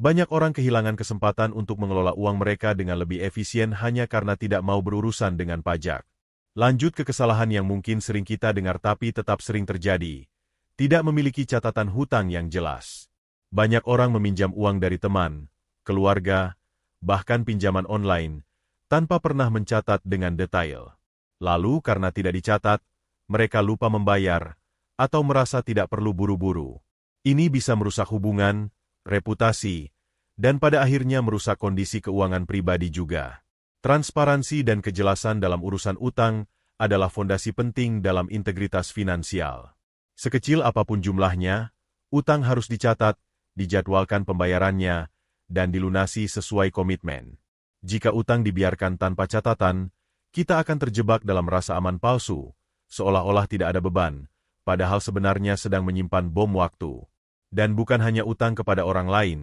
Speaker 1: banyak orang kehilangan kesempatan untuk mengelola uang mereka dengan lebih efisien hanya karena tidak mau berurusan dengan pajak. Lanjut ke kesalahan yang mungkin sering kita dengar tapi tetap sering terjadi. Tidak memiliki catatan hutang yang jelas. Banyak orang meminjam uang dari teman, keluarga, bahkan pinjaman online, tanpa pernah mencatat dengan detail. Lalu karena tidak dicatat, mereka lupa membayar, atau merasa tidak perlu buru-buru. Ini bisa merusak hubungan, reputasi, dan pada akhirnya merusak kondisi keuangan pribadi juga. Transparansi dan kejelasan dalam urusan utang adalah fondasi penting dalam integritas finansial. Sekecil apapun jumlahnya, utang harus dicatat, dijadwalkan pembayarannya, dan dilunasi sesuai komitmen. Jika utang dibiarkan tanpa catatan, kita akan terjebak dalam rasa aman palsu, seolah-olah tidak ada beban, padahal sebenarnya sedang menyimpan bom waktu. Dan bukan hanya utang kepada orang lain,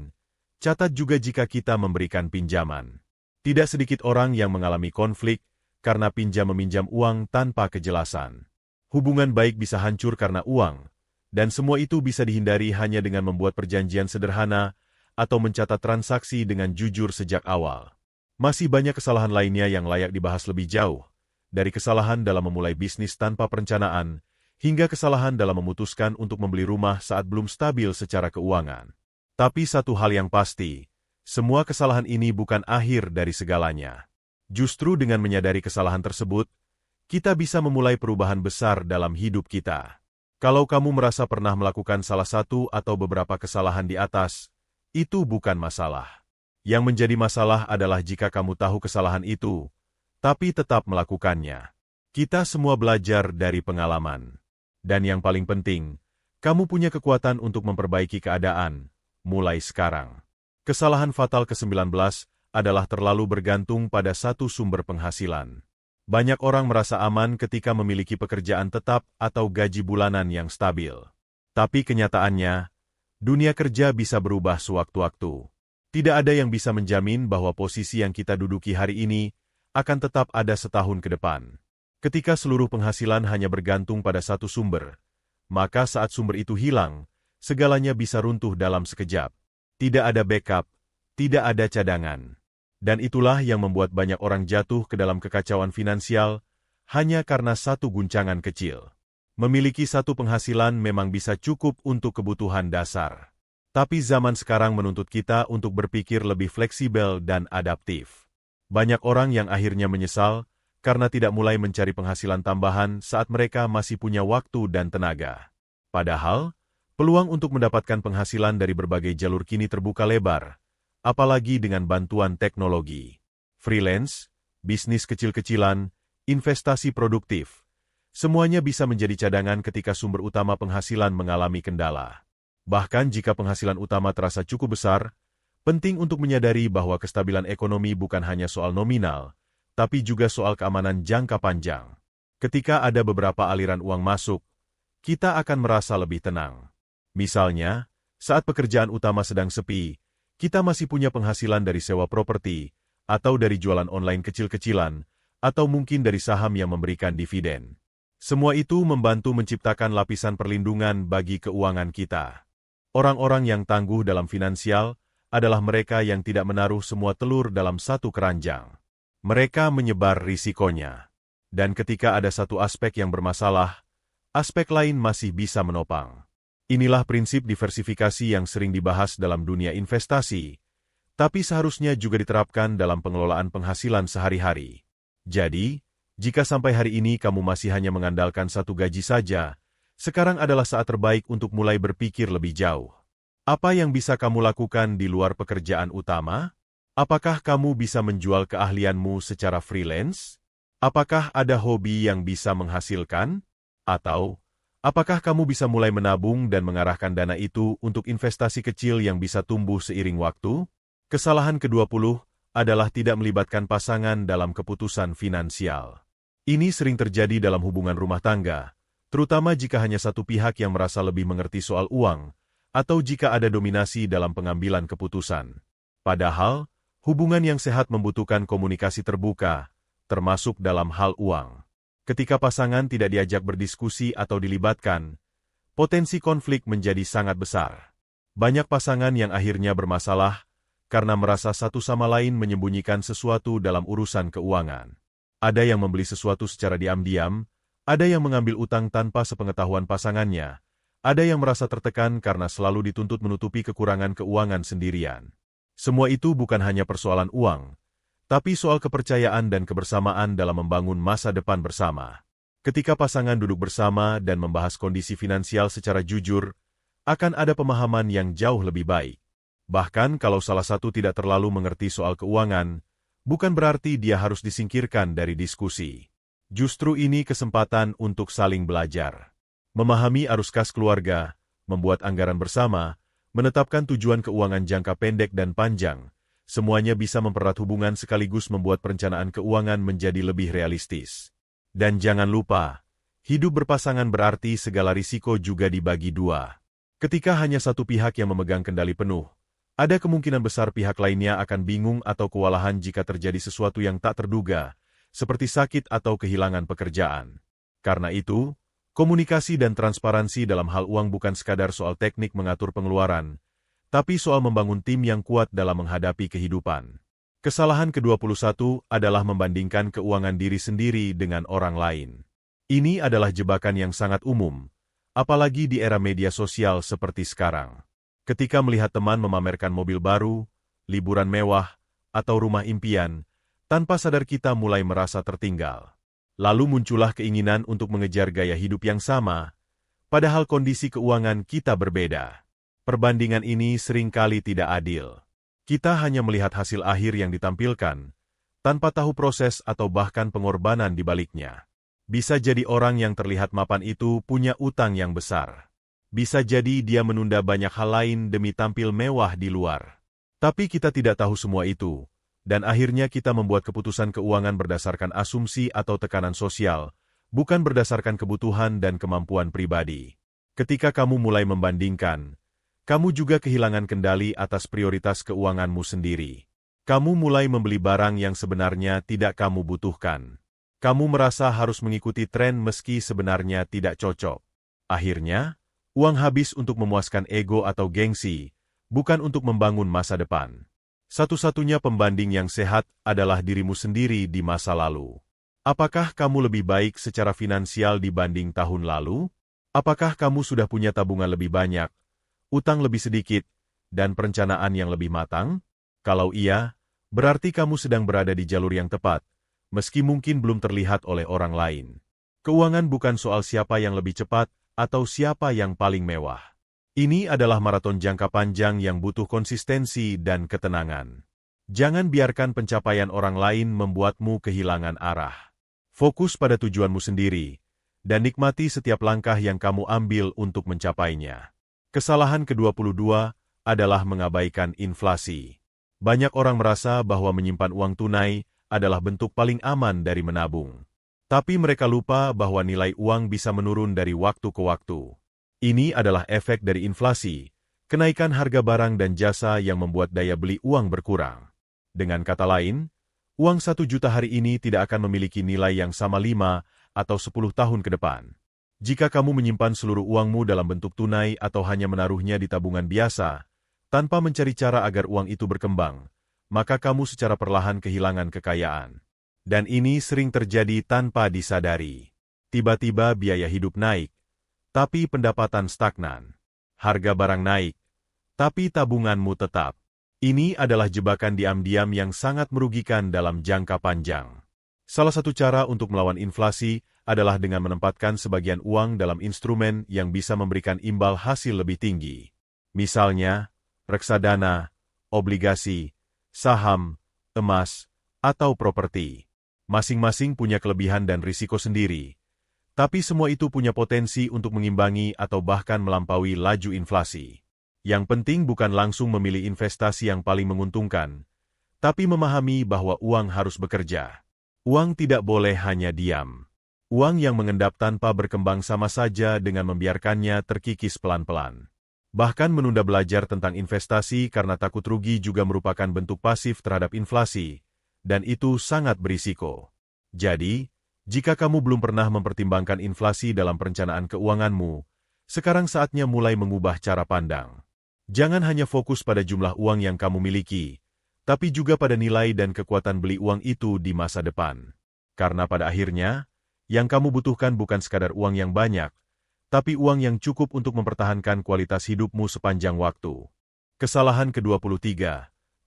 Speaker 1: catat juga jika kita memberikan pinjaman. Tidak sedikit orang yang mengalami konflik karena pinjam-meminjam uang tanpa kejelasan. Hubungan baik bisa hancur karena uang, dan semua itu bisa dihindari hanya dengan membuat perjanjian sederhana atau mencatat transaksi dengan jujur sejak awal. Masih banyak kesalahan lainnya yang layak dibahas lebih jauh, dari kesalahan dalam memulai bisnis tanpa perencanaan, hingga kesalahan dalam memutuskan untuk membeli rumah saat belum stabil secara keuangan. Tapi satu hal yang pasti, semua kesalahan ini bukan akhir dari segalanya. Justru dengan menyadari kesalahan tersebut, kita bisa memulai perubahan besar dalam hidup kita. Kalau kamu merasa pernah melakukan salah satu atau beberapa kesalahan di atas, itu bukan masalah. Yang menjadi masalah adalah jika kamu tahu kesalahan itu, tapi tetap melakukannya. Kita semua belajar dari pengalaman. Dan yang paling penting, kamu punya kekuatan untuk memperbaiki keadaan, mulai sekarang. Kesalahan fatal ke-19 adalah terlalu bergantung pada satu sumber penghasilan. Banyak orang merasa aman ketika memiliki pekerjaan tetap atau gaji bulanan yang stabil. Tapi kenyataannya, dunia kerja bisa berubah sewaktu-waktu. Tidak ada yang bisa menjamin bahwa posisi yang kita duduki hari ini akan tetap ada setahun ke depan. Ketika seluruh penghasilan hanya bergantung pada satu sumber, maka saat sumber itu hilang, segalanya bisa runtuh dalam sekejap. Tidak ada backup, tidak ada cadangan. Dan itulah yang membuat banyak orang jatuh ke dalam kekacauan finansial hanya karena satu guncangan kecil. Memiliki satu penghasilan memang bisa cukup untuk kebutuhan dasar. Tapi zaman sekarang menuntut kita untuk berpikir lebih fleksibel dan adaptif. Banyak orang yang akhirnya menyesal karena tidak mulai mencari penghasilan tambahan saat mereka masih punya waktu dan tenaga. Padahal, peluang untuk mendapatkan penghasilan dari berbagai jalur kini terbuka lebar, apalagi dengan bantuan teknologi. Freelance, bisnis kecil-kecilan, investasi produktif, semuanya bisa menjadi cadangan ketika sumber utama penghasilan mengalami kendala. Bahkan jika penghasilan utama terasa cukup besar, penting untuk menyadari bahwa kestabilan ekonomi bukan hanya soal nominal, tapi juga soal keamanan jangka panjang. Ketika ada beberapa aliran uang masuk, kita akan merasa lebih tenang. Misalnya, saat pekerjaan utama sedang sepi, kita masih punya penghasilan dari sewa properti, atau dari jualan online kecil-kecilan, atau mungkin dari saham yang memberikan dividen. Semua itu membantu menciptakan lapisan perlindungan bagi keuangan kita. Orang-orang yang tangguh dalam finansial adalah mereka yang tidak menaruh semua telur dalam satu keranjang. Mereka menyebar risikonya. Dan ketika ada satu aspek yang bermasalah, aspek lain masih bisa menopang. Inilah prinsip diversifikasi yang sering dibahas dalam dunia investasi, tapi seharusnya juga diterapkan dalam pengelolaan penghasilan sehari-hari. Jadi, jika sampai hari ini kamu masih hanya mengandalkan satu gaji saja, sekarang adalah saat terbaik untuk mulai berpikir lebih jauh. Apa yang bisa kamu lakukan di luar pekerjaan utama? Apakah kamu bisa menjual keahlianmu secara freelance? Apakah ada hobi yang bisa menghasilkan? Atau, apakah kamu bisa mulai menabung dan mengarahkan dana itu untuk investasi kecil yang bisa tumbuh seiring waktu? Kesalahan ke-20 adalah tidak melibatkan pasangan dalam keputusan finansial. Ini sering terjadi dalam hubungan rumah tangga, terutama jika hanya satu pihak yang merasa lebih mengerti soal uang, atau jika ada dominasi dalam pengambilan keputusan. Padahal, hubungan yang sehat membutuhkan komunikasi terbuka, termasuk dalam hal uang. Ketika pasangan tidak diajak berdiskusi atau dilibatkan, potensi konflik menjadi sangat besar. Banyak pasangan yang akhirnya bermasalah karena merasa satu sama lain menyembunyikan sesuatu dalam urusan keuangan. Ada yang membeli sesuatu secara diam-diam, ada yang mengambil utang tanpa sepengetahuan pasangannya, ada yang merasa tertekan karena selalu dituntut menutupi kekurangan keuangan sendirian. Semua itu bukan hanya persoalan uang, tapi soal kepercayaan dan kebersamaan dalam membangun masa depan bersama. Ketika pasangan duduk bersama dan membahas kondisi finansial secara jujur, akan ada pemahaman yang jauh lebih baik. Bahkan kalau salah satu tidak terlalu mengerti soal keuangan, bukan berarti dia harus disingkirkan dari diskusi. Justru ini kesempatan untuk saling belajar. Memahami arus kas keluarga, membuat anggaran bersama, menetapkan tujuan keuangan jangka pendek dan panjang, semuanya bisa mempererat hubungan sekaligus membuat perencanaan keuangan menjadi lebih realistis. Dan jangan lupa, hidup berpasangan berarti segala risiko juga dibagi dua. Ketika hanya satu pihak yang memegang kendali penuh, ada kemungkinan besar pihak lainnya akan bingung atau kewalahan jika terjadi sesuatu yang tak terduga, seperti sakit atau kehilangan pekerjaan. Karena itu, komunikasi dan transparansi dalam hal uang bukan sekadar soal teknik mengatur pengeluaran, tapi soal membangun tim yang kuat dalam menghadapi kehidupan. Kesalahan ke-21 adalah membandingkan keuangan diri sendiri dengan orang lain. Ini adalah jebakan yang sangat umum, apalagi di era media sosial seperti sekarang. Ketika melihat teman memamerkan mobil baru, liburan mewah, atau rumah impian, tanpa sadar kita mulai merasa tertinggal. Lalu muncullah keinginan untuk mengejar gaya hidup yang sama, padahal kondisi keuangan kita berbeda. Perbandingan ini seringkali tidak adil. Kita hanya melihat hasil akhir yang ditampilkan, tanpa tahu proses atau bahkan pengorbanan di baliknya. Bisa jadi orang yang terlihat mapan itu punya utang yang besar. Bisa jadi dia menunda banyak hal lain demi tampil mewah di luar. Tapi kita tidak tahu semua itu, dan akhirnya kita membuat keputusan keuangan berdasarkan asumsi atau tekanan sosial, bukan berdasarkan kebutuhan dan kemampuan pribadi. Ketika kamu mulai membandingkan, kamu juga kehilangan kendali atas prioritas keuanganmu sendiri. Kamu mulai membeli barang yang sebenarnya tidak kamu butuhkan. Kamu merasa harus mengikuti tren meski sebenarnya tidak cocok. Akhirnya, uang habis untuk memuaskan ego atau gengsi, bukan untuk membangun masa depan. Satu-satunya pembanding yang sehat adalah dirimu sendiri di masa lalu. Apakah kamu lebih baik secara finansial dibanding tahun lalu? Apakah kamu sudah punya tabungan lebih banyak, utang lebih sedikit, dan perencanaan yang lebih matang? Kalau iya, berarti kamu sedang berada di jalur yang tepat, meski mungkin belum terlihat oleh orang lain. Keuangan bukan soal siapa yang lebih cepat atau siapa yang paling mewah. Ini adalah maraton jangka panjang yang butuh konsistensi dan ketenangan. Jangan biarkan pencapaian orang lain membuatmu kehilangan arah. Fokus pada tujuanmu sendiri, dan nikmati setiap langkah yang kamu ambil untuk mencapainya. Kesalahan ke-22 adalah mengabaikan inflasi. Banyak orang merasa bahwa menyimpan uang tunai adalah bentuk paling aman dari menabung. Tapi mereka lupa bahwa nilai uang bisa menurun dari waktu ke waktu. Ini adalah efek dari inflasi, kenaikan harga barang dan jasa yang membuat daya beli uang berkurang. Dengan kata lain, uang 1 juta hari ini tidak akan memiliki nilai yang sama 5 atau 10 tahun ke depan. Jika kamu menyimpan seluruh uangmu dalam bentuk tunai atau hanya menaruhnya di tabungan biasa, tanpa mencari cara agar uang itu berkembang, maka kamu secara perlahan kehilangan kekayaan. Dan ini sering terjadi tanpa disadari. Tiba-tiba biaya hidup naik, tapi pendapatan stagnan. Harga barang naik, tapi tabunganmu tetap. Ini adalah jebakan diam-diam yang sangat merugikan dalam jangka panjang. Salah satu cara untuk melawan inflasi adalah dengan menempatkan sebagian uang dalam instrumen yang bisa memberikan imbal hasil lebih tinggi. Misalnya, reksadana, obligasi, saham, emas, atau properti. Masing-masing punya kelebihan dan risiko sendiri, tapi semua itu punya potensi untuk mengimbangi atau bahkan melampaui laju inflasi. Yang penting bukan langsung memilih investasi yang paling menguntungkan, tapi memahami bahwa uang harus bekerja. Uang tidak boleh hanya diam. Uang yang mengendap tanpa berkembang sama saja dengan membiarkannya terkikis pelan-pelan. Bahkan menunda belajar tentang investasi karena takut rugi juga merupakan bentuk pasif terhadap inflasi, dan itu sangat berisiko. Jadi, jika kamu belum pernah mempertimbangkan inflasi dalam perencanaan keuanganmu, sekarang saatnya mulai mengubah cara pandang. Jangan hanya fokus pada jumlah uang yang kamu miliki, tapi juga pada nilai dan kekuatan beli uang itu di masa depan. Karena pada akhirnya, yang kamu butuhkan bukan sekadar uang yang banyak, tapi uang yang cukup untuk mempertahankan kualitas hidupmu sepanjang waktu. Kesalahan ke-23,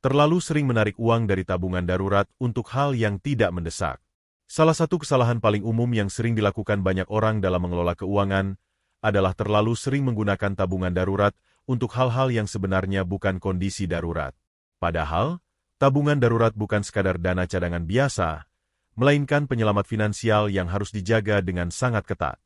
Speaker 1: terlalu sering menarik uang dari tabungan darurat untuk hal yang tidak mendesak. Salah satu kesalahan paling umum yang sering dilakukan banyak orang dalam mengelola keuangan adalah terlalu sering menggunakan tabungan darurat untuk hal-hal yang sebenarnya bukan kondisi darurat. Padahal, tabungan darurat bukan sekadar dana cadangan biasa, melainkan penyelamat finansial yang harus dijaga dengan sangat ketat.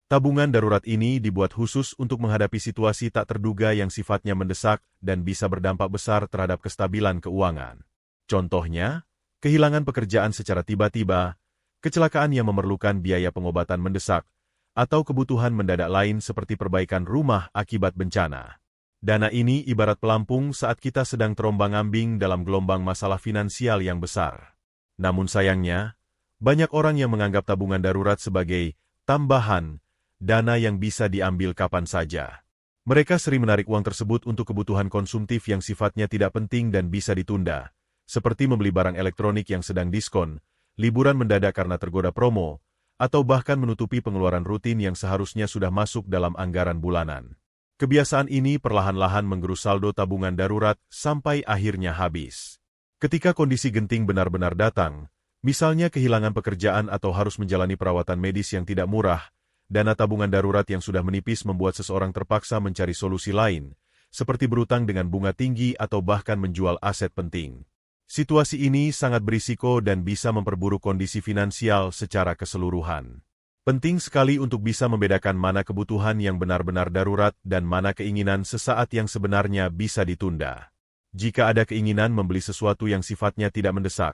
Speaker 1: Tabungan darurat ini dibuat khusus untuk menghadapi situasi tak terduga yang sifatnya mendesak dan bisa berdampak besar terhadap kestabilan keuangan. Contohnya, kehilangan pekerjaan secara tiba-tiba, kecelakaan yang memerlukan biaya pengobatan mendesak, atau kebutuhan mendadak lain seperti perbaikan rumah akibat bencana. Dana ini ibarat pelampung saat kita sedang terombang-ambing dalam gelombang masalah finansial yang besar. Namun sayangnya, banyak orang yang menganggap tabungan darurat sebagai tambahan dana yang bisa diambil kapan saja. Mereka sering menarik uang tersebut untuk kebutuhan konsumtif yang sifatnya tidak penting dan bisa ditunda, seperti membeli barang elektronik yang sedang diskon, liburan mendadak karena tergoda promo, atau bahkan menutupi pengeluaran rutin yang seharusnya sudah masuk dalam anggaran bulanan. Kebiasaan ini perlahan-lahan menggerus saldo tabungan darurat sampai akhirnya habis. Ketika kondisi genting benar-benar datang, misalnya kehilangan pekerjaan atau harus menjalani perawatan medis yang tidak murah, dana tabungan darurat yang sudah menipis membuat seseorang terpaksa mencari solusi lain, seperti berutang dengan bunga tinggi atau bahkan menjual aset penting. Situasi ini sangat berisiko dan bisa memperburuk kondisi finansial secara keseluruhan. Penting sekali untuk bisa membedakan mana kebutuhan yang benar-benar darurat dan mana keinginan sesaat yang sebenarnya bisa ditunda. Jika ada keinginan membeli sesuatu yang sifatnya tidak mendesak,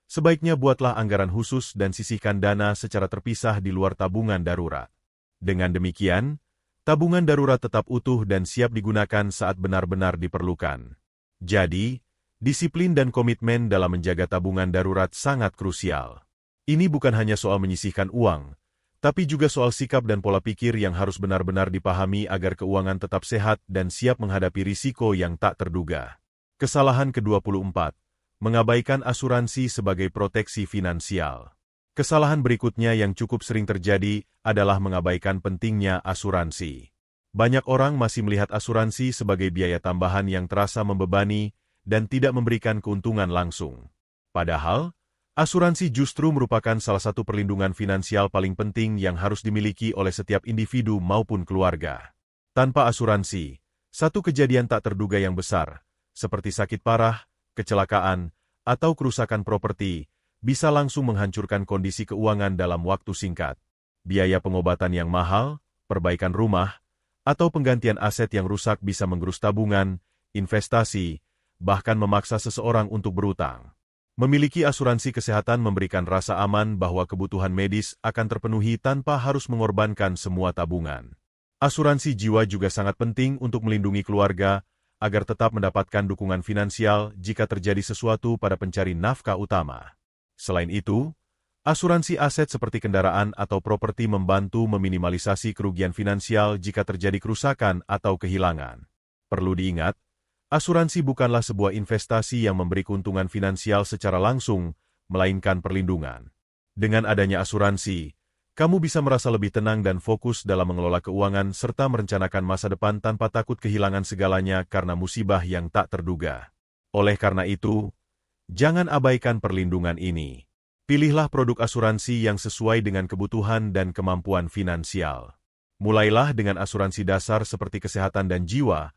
Speaker 1: sebaiknya buatlah anggaran khusus dan sisihkan dana secara terpisah di luar tabungan darurat. Dengan demikian, tabungan darurat tetap utuh dan siap digunakan saat benar-benar diperlukan. Jadi, disiplin dan komitmen dalam menjaga tabungan darurat sangat krusial. Ini bukan hanya soal menyisihkan uang, tapi juga soal sikap dan pola pikir yang harus benar-benar dipahami agar keuangan tetap sehat dan siap menghadapi risiko yang tak terduga. Kesalahan ke-24. Mengabaikan asuransi sebagai proteksi finansial. Kesalahan berikutnya yang cukup sering terjadi adalah mengabaikan pentingnya asuransi. Banyak orang masih melihat asuransi sebagai biaya tambahan yang terasa membebani dan tidak memberikan keuntungan langsung. Padahal, asuransi justru merupakan salah satu perlindungan finansial paling penting yang harus dimiliki oleh setiap individu maupun keluarga. Tanpa asuransi, satu kejadian tak terduga yang besar, seperti sakit parah, kecelakaan, atau kerusakan properti, bisa langsung menghancurkan kondisi keuangan dalam waktu singkat. Biaya pengobatan yang mahal, perbaikan rumah, atau penggantian aset yang rusak bisa menggerus tabungan, investasi, bahkan memaksa seseorang untuk berutang. Memiliki asuransi kesehatan memberikan rasa aman bahwa kebutuhan medis akan terpenuhi tanpa harus mengorbankan semua tabungan. Asuransi jiwa juga sangat penting untuk melindungi keluarga agar tetap mendapatkan dukungan finansial jika terjadi sesuatu pada pencari nafkah utama. Selain itu, asuransi aset seperti kendaraan atau properti membantu meminimalisasi kerugian finansial jika terjadi kerusakan atau kehilangan. Perlu diingat, asuransi bukanlah sebuah investasi yang memberi keuntungan finansial secara langsung, melainkan perlindungan. Dengan adanya asuransi, kamu bisa merasa lebih tenang dan fokus dalam mengelola keuangan serta merencanakan masa depan tanpa takut kehilangan segalanya karena musibah yang tak terduga. Oleh karena itu, jangan abaikan perlindungan ini. Pilihlah produk asuransi yang sesuai dengan kebutuhan dan kemampuan finansial. Mulailah dengan asuransi dasar seperti kesehatan dan jiwa,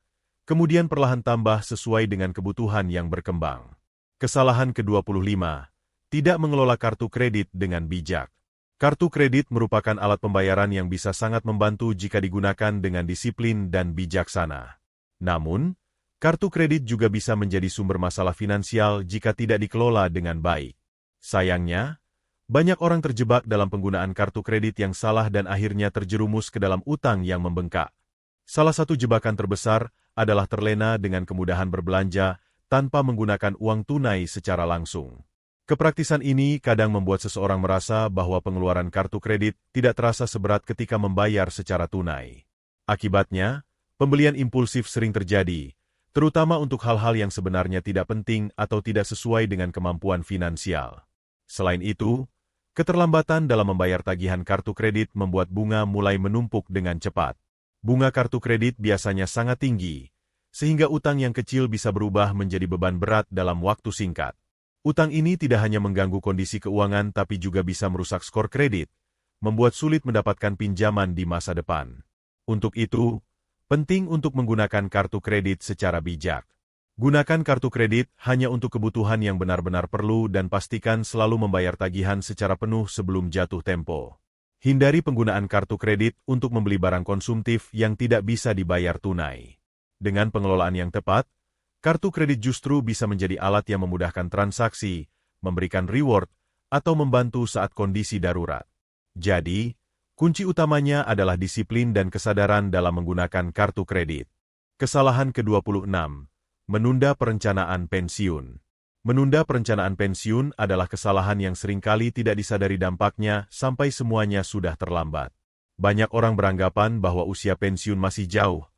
Speaker 1: kemudian perlahan tambah sesuai dengan kebutuhan yang berkembang. Kesalahan ke-25. Tidak mengelola kartu kredit dengan bijak. Kartu kredit merupakan alat pembayaran yang bisa sangat membantu jika digunakan dengan disiplin dan bijaksana. Namun, kartu kredit juga bisa menjadi sumber masalah finansial jika tidak dikelola dengan baik. Sayangnya, banyak orang terjebak dalam penggunaan kartu kredit yang salah dan akhirnya terjerumus ke dalam utang yang membengkak. Salah satu jebakan terbesar adalah terlena dengan kemudahan berbelanja tanpa menggunakan uang tunai secara langsung. Kepraktisan ini kadang membuat seseorang merasa bahwa pengeluaran kartu kredit tidak terasa seberat ketika membayar secara tunai. Akibatnya, pembelian impulsif sering terjadi, terutama untuk hal-hal yang sebenarnya tidak penting atau tidak sesuai dengan kemampuan finansial. Selain itu, keterlambatan dalam membayar tagihan kartu kredit membuat bunga mulai menumpuk dengan cepat. Bunga kartu kredit biasanya sangat tinggi, sehingga utang yang kecil bisa berubah menjadi beban berat dalam waktu singkat. Utang ini tidak hanya mengganggu kondisi keuangan tapi juga bisa merusak skor kredit, membuat sulit mendapatkan pinjaman di masa depan. Untuk itu, penting untuk menggunakan kartu kredit secara bijak. Gunakan kartu kredit hanya untuk kebutuhan yang benar-benar perlu dan pastikan selalu membayar tagihan secara penuh sebelum jatuh tempo. Hindari penggunaan kartu kredit untuk membeli barang konsumtif yang tidak bisa dibayar tunai. Dengan pengelolaan yang tepat, kartu kredit justru bisa menjadi alat yang memudahkan transaksi, memberikan reward, atau membantu saat kondisi darurat. Jadi, kunci utamanya adalah disiplin dan kesadaran dalam menggunakan kartu kredit. Kesalahan ke-26. Menunda perencanaan pensiun. Menunda perencanaan pensiun adalah kesalahan yang seringkali tidak disadari dampaknya sampai semuanya sudah terlambat. Banyak orang beranggapan bahwa usia pensiun masih jauh,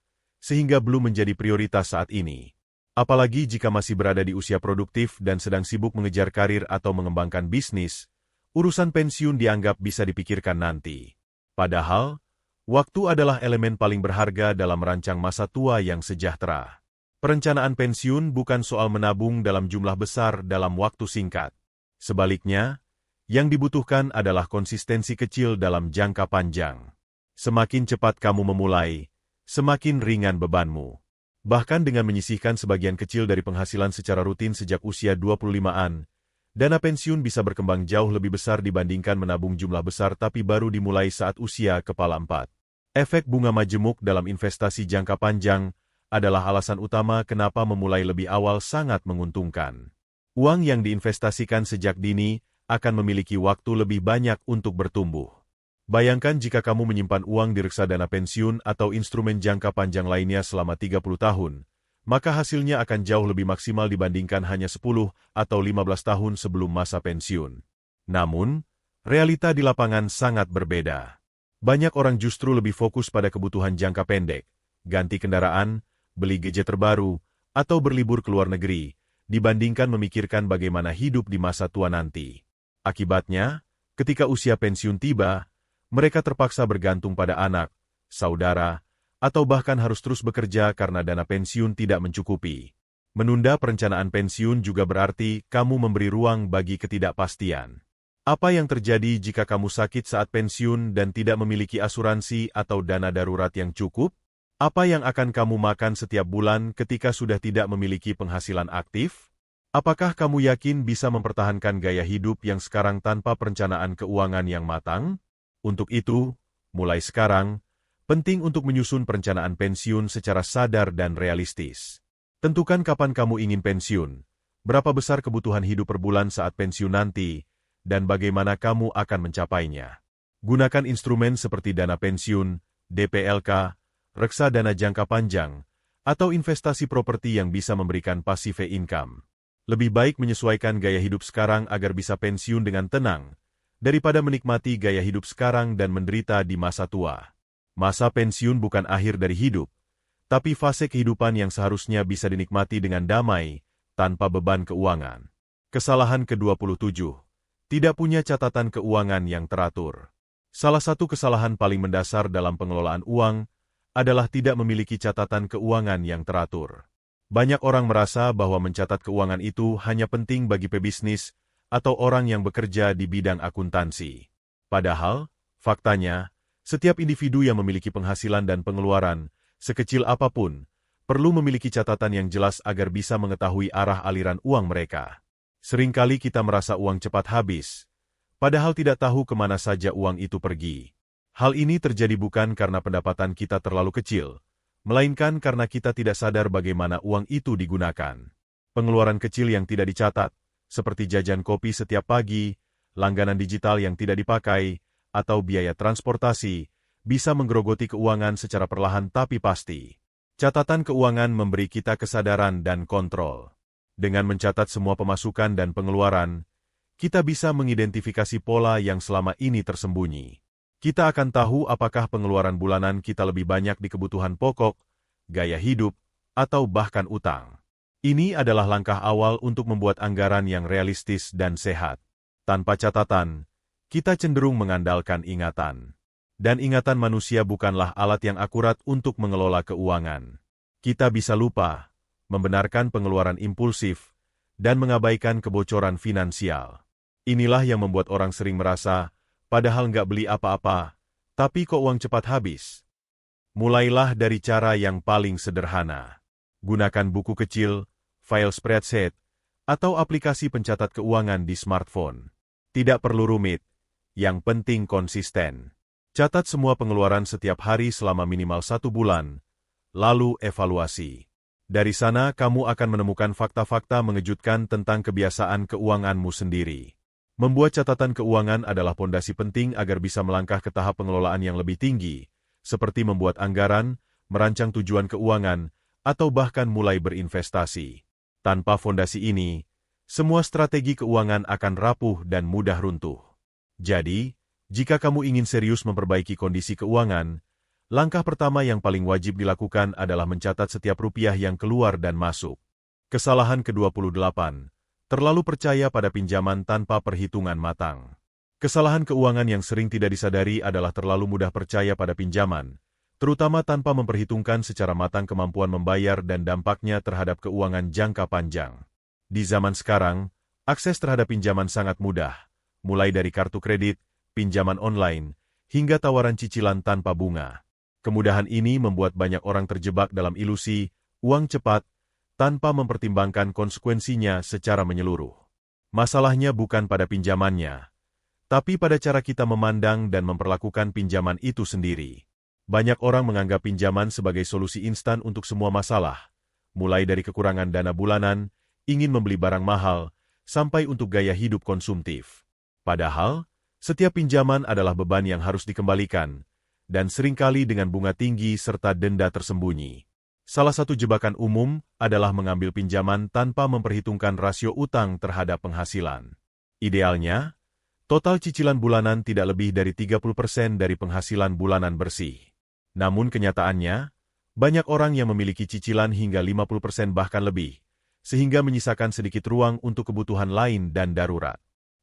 Speaker 1: sehingga belum menjadi prioritas saat ini. Apalagi jika masih berada di usia produktif dan sedang sibuk mengejar karir atau mengembangkan bisnis, urusan pensiun dianggap bisa dipikirkan nanti. Padahal, waktu adalah elemen paling berharga dalam merancang masa tua yang sejahtera. Perencanaan pensiun bukan soal menabung dalam jumlah besar dalam waktu singkat. Sebaliknya, yang dibutuhkan adalah konsistensi kecil dalam jangka panjang. Semakin cepat kamu memulai, semakin ringan bebanmu. Bahkan dengan menyisihkan sebagian kecil dari penghasilan secara rutin sejak usia 25-an, dana pensiun bisa berkembang jauh lebih besar dibandingkan menabung jumlah besar tapi baru dimulai saat usia kepala 4. Efek bunga majemuk dalam investasi jangka panjang adalah alasan utama kenapa memulai lebih awal sangat menguntungkan. Uang yang diinvestasikan sejak dini akan memiliki waktu lebih banyak untuk bertumbuh. Bayangkan jika kamu menyimpan uang di reksadana pensiun atau instrumen jangka panjang lainnya selama 30 tahun, maka hasilnya akan jauh lebih maksimal dibandingkan hanya 10 atau 15 tahun sebelum masa pensiun. Namun, realita di lapangan sangat berbeda. Banyak orang justru lebih fokus pada kebutuhan jangka pendek, ganti kendaraan, beli gadget terbaru, atau berlibur ke luar negeri, dibandingkan memikirkan bagaimana hidup di masa tua nanti. Akibatnya, ketika usia pensiun tiba, mereka terpaksa bergantung pada anak, saudara, atau bahkan harus terus bekerja karena dana pensiun tidak mencukupi. Menunda perencanaan pensiun juga berarti kamu memberi ruang bagi ketidakpastian. Apa yang terjadi jika kamu sakit saat pensiun dan tidak memiliki asuransi atau dana darurat yang cukup? Apa yang akan kamu makan setiap bulan ketika sudah tidak memiliki penghasilan aktif? Apakah kamu yakin bisa mempertahankan gaya hidup yang sekarang tanpa perencanaan keuangan yang matang? Untuk itu, mulai sekarang, penting untuk menyusun perencanaan pensiun secara sadar dan realistis. Tentukan kapan kamu ingin pensiun, berapa besar kebutuhan hidup per bulan saat pensiun nanti, dan bagaimana kamu akan mencapainya. Gunakan instrumen seperti dana pensiun, DPLK, reksadana jangka panjang, atau investasi properti yang bisa memberikan passive income. Lebih baik menyesuaikan gaya hidup sekarang agar bisa pensiun dengan tenang, daripada menikmati gaya hidup sekarang dan menderita di masa tua. Masa pensiun bukan akhir dari hidup, tapi fase kehidupan yang seharusnya bisa dinikmati dengan damai, tanpa beban keuangan. Kesalahan ke-27. Tidak punya catatan keuangan yang teratur. Salah satu kesalahan paling mendasar dalam pengelolaan uang adalah tidak memiliki catatan keuangan yang teratur. Banyak orang merasa bahwa mencatat keuangan itu hanya penting bagi pebisnis atau orang yang bekerja di bidang akuntansi. Padahal, faktanya, setiap individu yang memiliki penghasilan dan pengeluaran, sekecil apapun, perlu memiliki catatan yang jelas agar bisa mengetahui arah aliran uang mereka. Seringkali kita merasa uang cepat habis, padahal tidak tahu kemana saja uang itu pergi. Hal ini terjadi bukan karena pendapatan kita terlalu kecil, melainkan karena kita tidak sadar bagaimana uang itu digunakan. Pengeluaran kecil yang tidak dicatat, seperti jajan kopi setiap pagi, langganan digital yang tidak dipakai, atau biaya transportasi, bisa menggerogoti keuangan secara perlahan tapi pasti. Catatan keuangan memberi kita kesadaran dan kontrol. Dengan mencatat semua pemasukan dan pengeluaran, kita bisa mengidentifikasi pola yang selama ini tersembunyi. Kita akan tahu apakah pengeluaran bulanan kita lebih banyak di kebutuhan pokok, gaya hidup, atau bahkan utang. Ini adalah langkah awal untuk membuat anggaran yang realistis dan sehat. Tanpa catatan, kita cenderung mengandalkan ingatan. Dan ingatan manusia bukanlah alat yang akurat untuk mengelola keuangan. Kita bisa lupa, membenarkan pengeluaran impulsif, dan mengabaikan kebocoran finansial. Inilah yang membuat orang sering merasa, padahal nggak beli apa-apa, tapi kok uang cepat habis. Mulailah dari cara yang paling sederhana. Gunakan buku kecil, file spreadsheet, atau aplikasi pencatat keuangan di smartphone. Tidak perlu rumit, yang penting konsisten. Catat semua pengeluaran setiap hari selama minimal 1 bulan, lalu evaluasi. Dari sana kamu akan menemukan fakta-fakta mengejutkan tentang kebiasaan keuanganmu sendiri. Membuat catatan keuangan adalah pondasi penting agar bisa melangkah ke tahap pengelolaan yang lebih tinggi, seperti membuat anggaran, merancang tujuan keuangan, atau bahkan mulai berinvestasi. Tanpa fondasi ini, semua strategi keuangan akan rapuh dan mudah runtuh. Jadi, jika kamu ingin serius memperbaiki kondisi keuangan, langkah pertama yang paling wajib dilakukan adalah mencatat setiap rupiah yang keluar dan masuk. Kesalahan ke-28, terlalu percaya pada pinjaman tanpa perhitungan matang. Kesalahan keuangan yang sering tidak disadari adalah terlalu mudah percaya pada pinjaman, terutama tanpa memperhitungkan secara matang kemampuan membayar dan dampaknya terhadap keuangan jangka panjang. Di zaman sekarang, akses terhadap pinjaman sangat mudah, mulai dari kartu kredit, pinjaman online, hingga tawaran cicilan tanpa bunga. Kemudahan ini membuat banyak orang terjebak dalam ilusi uang cepat, tanpa mempertimbangkan konsekuensinya secara menyeluruh. Masalahnya bukan pada pinjamannya, tapi pada cara kita memandang dan memperlakukan pinjaman itu sendiri. Banyak orang menganggap pinjaman sebagai solusi instan untuk semua masalah, mulai dari kekurangan dana bulanan, ingin membeli barang mahal, sampai untuk gaya hidup konsumtif. Padahal, setiap pinjaman adalah beban yang harus dikembalikan, dan seringkali dengan bunga tinggi serta denda tersembunyi. Salah satu jebakan umum adalah mengambil pinjaman tanpa memperhitungkan rasio utang terhadap penghasilan. Idealnya, total cicilan bulanan tidak lebih dari 30% dari penghasilan bulanan bersih. Namun kenyataannya, banyak orang yang memiliki cicilan hingga 50% bahkan lebih, sehingga menyisakan sedikit ruang untuk kebutuhan lain dan darurat.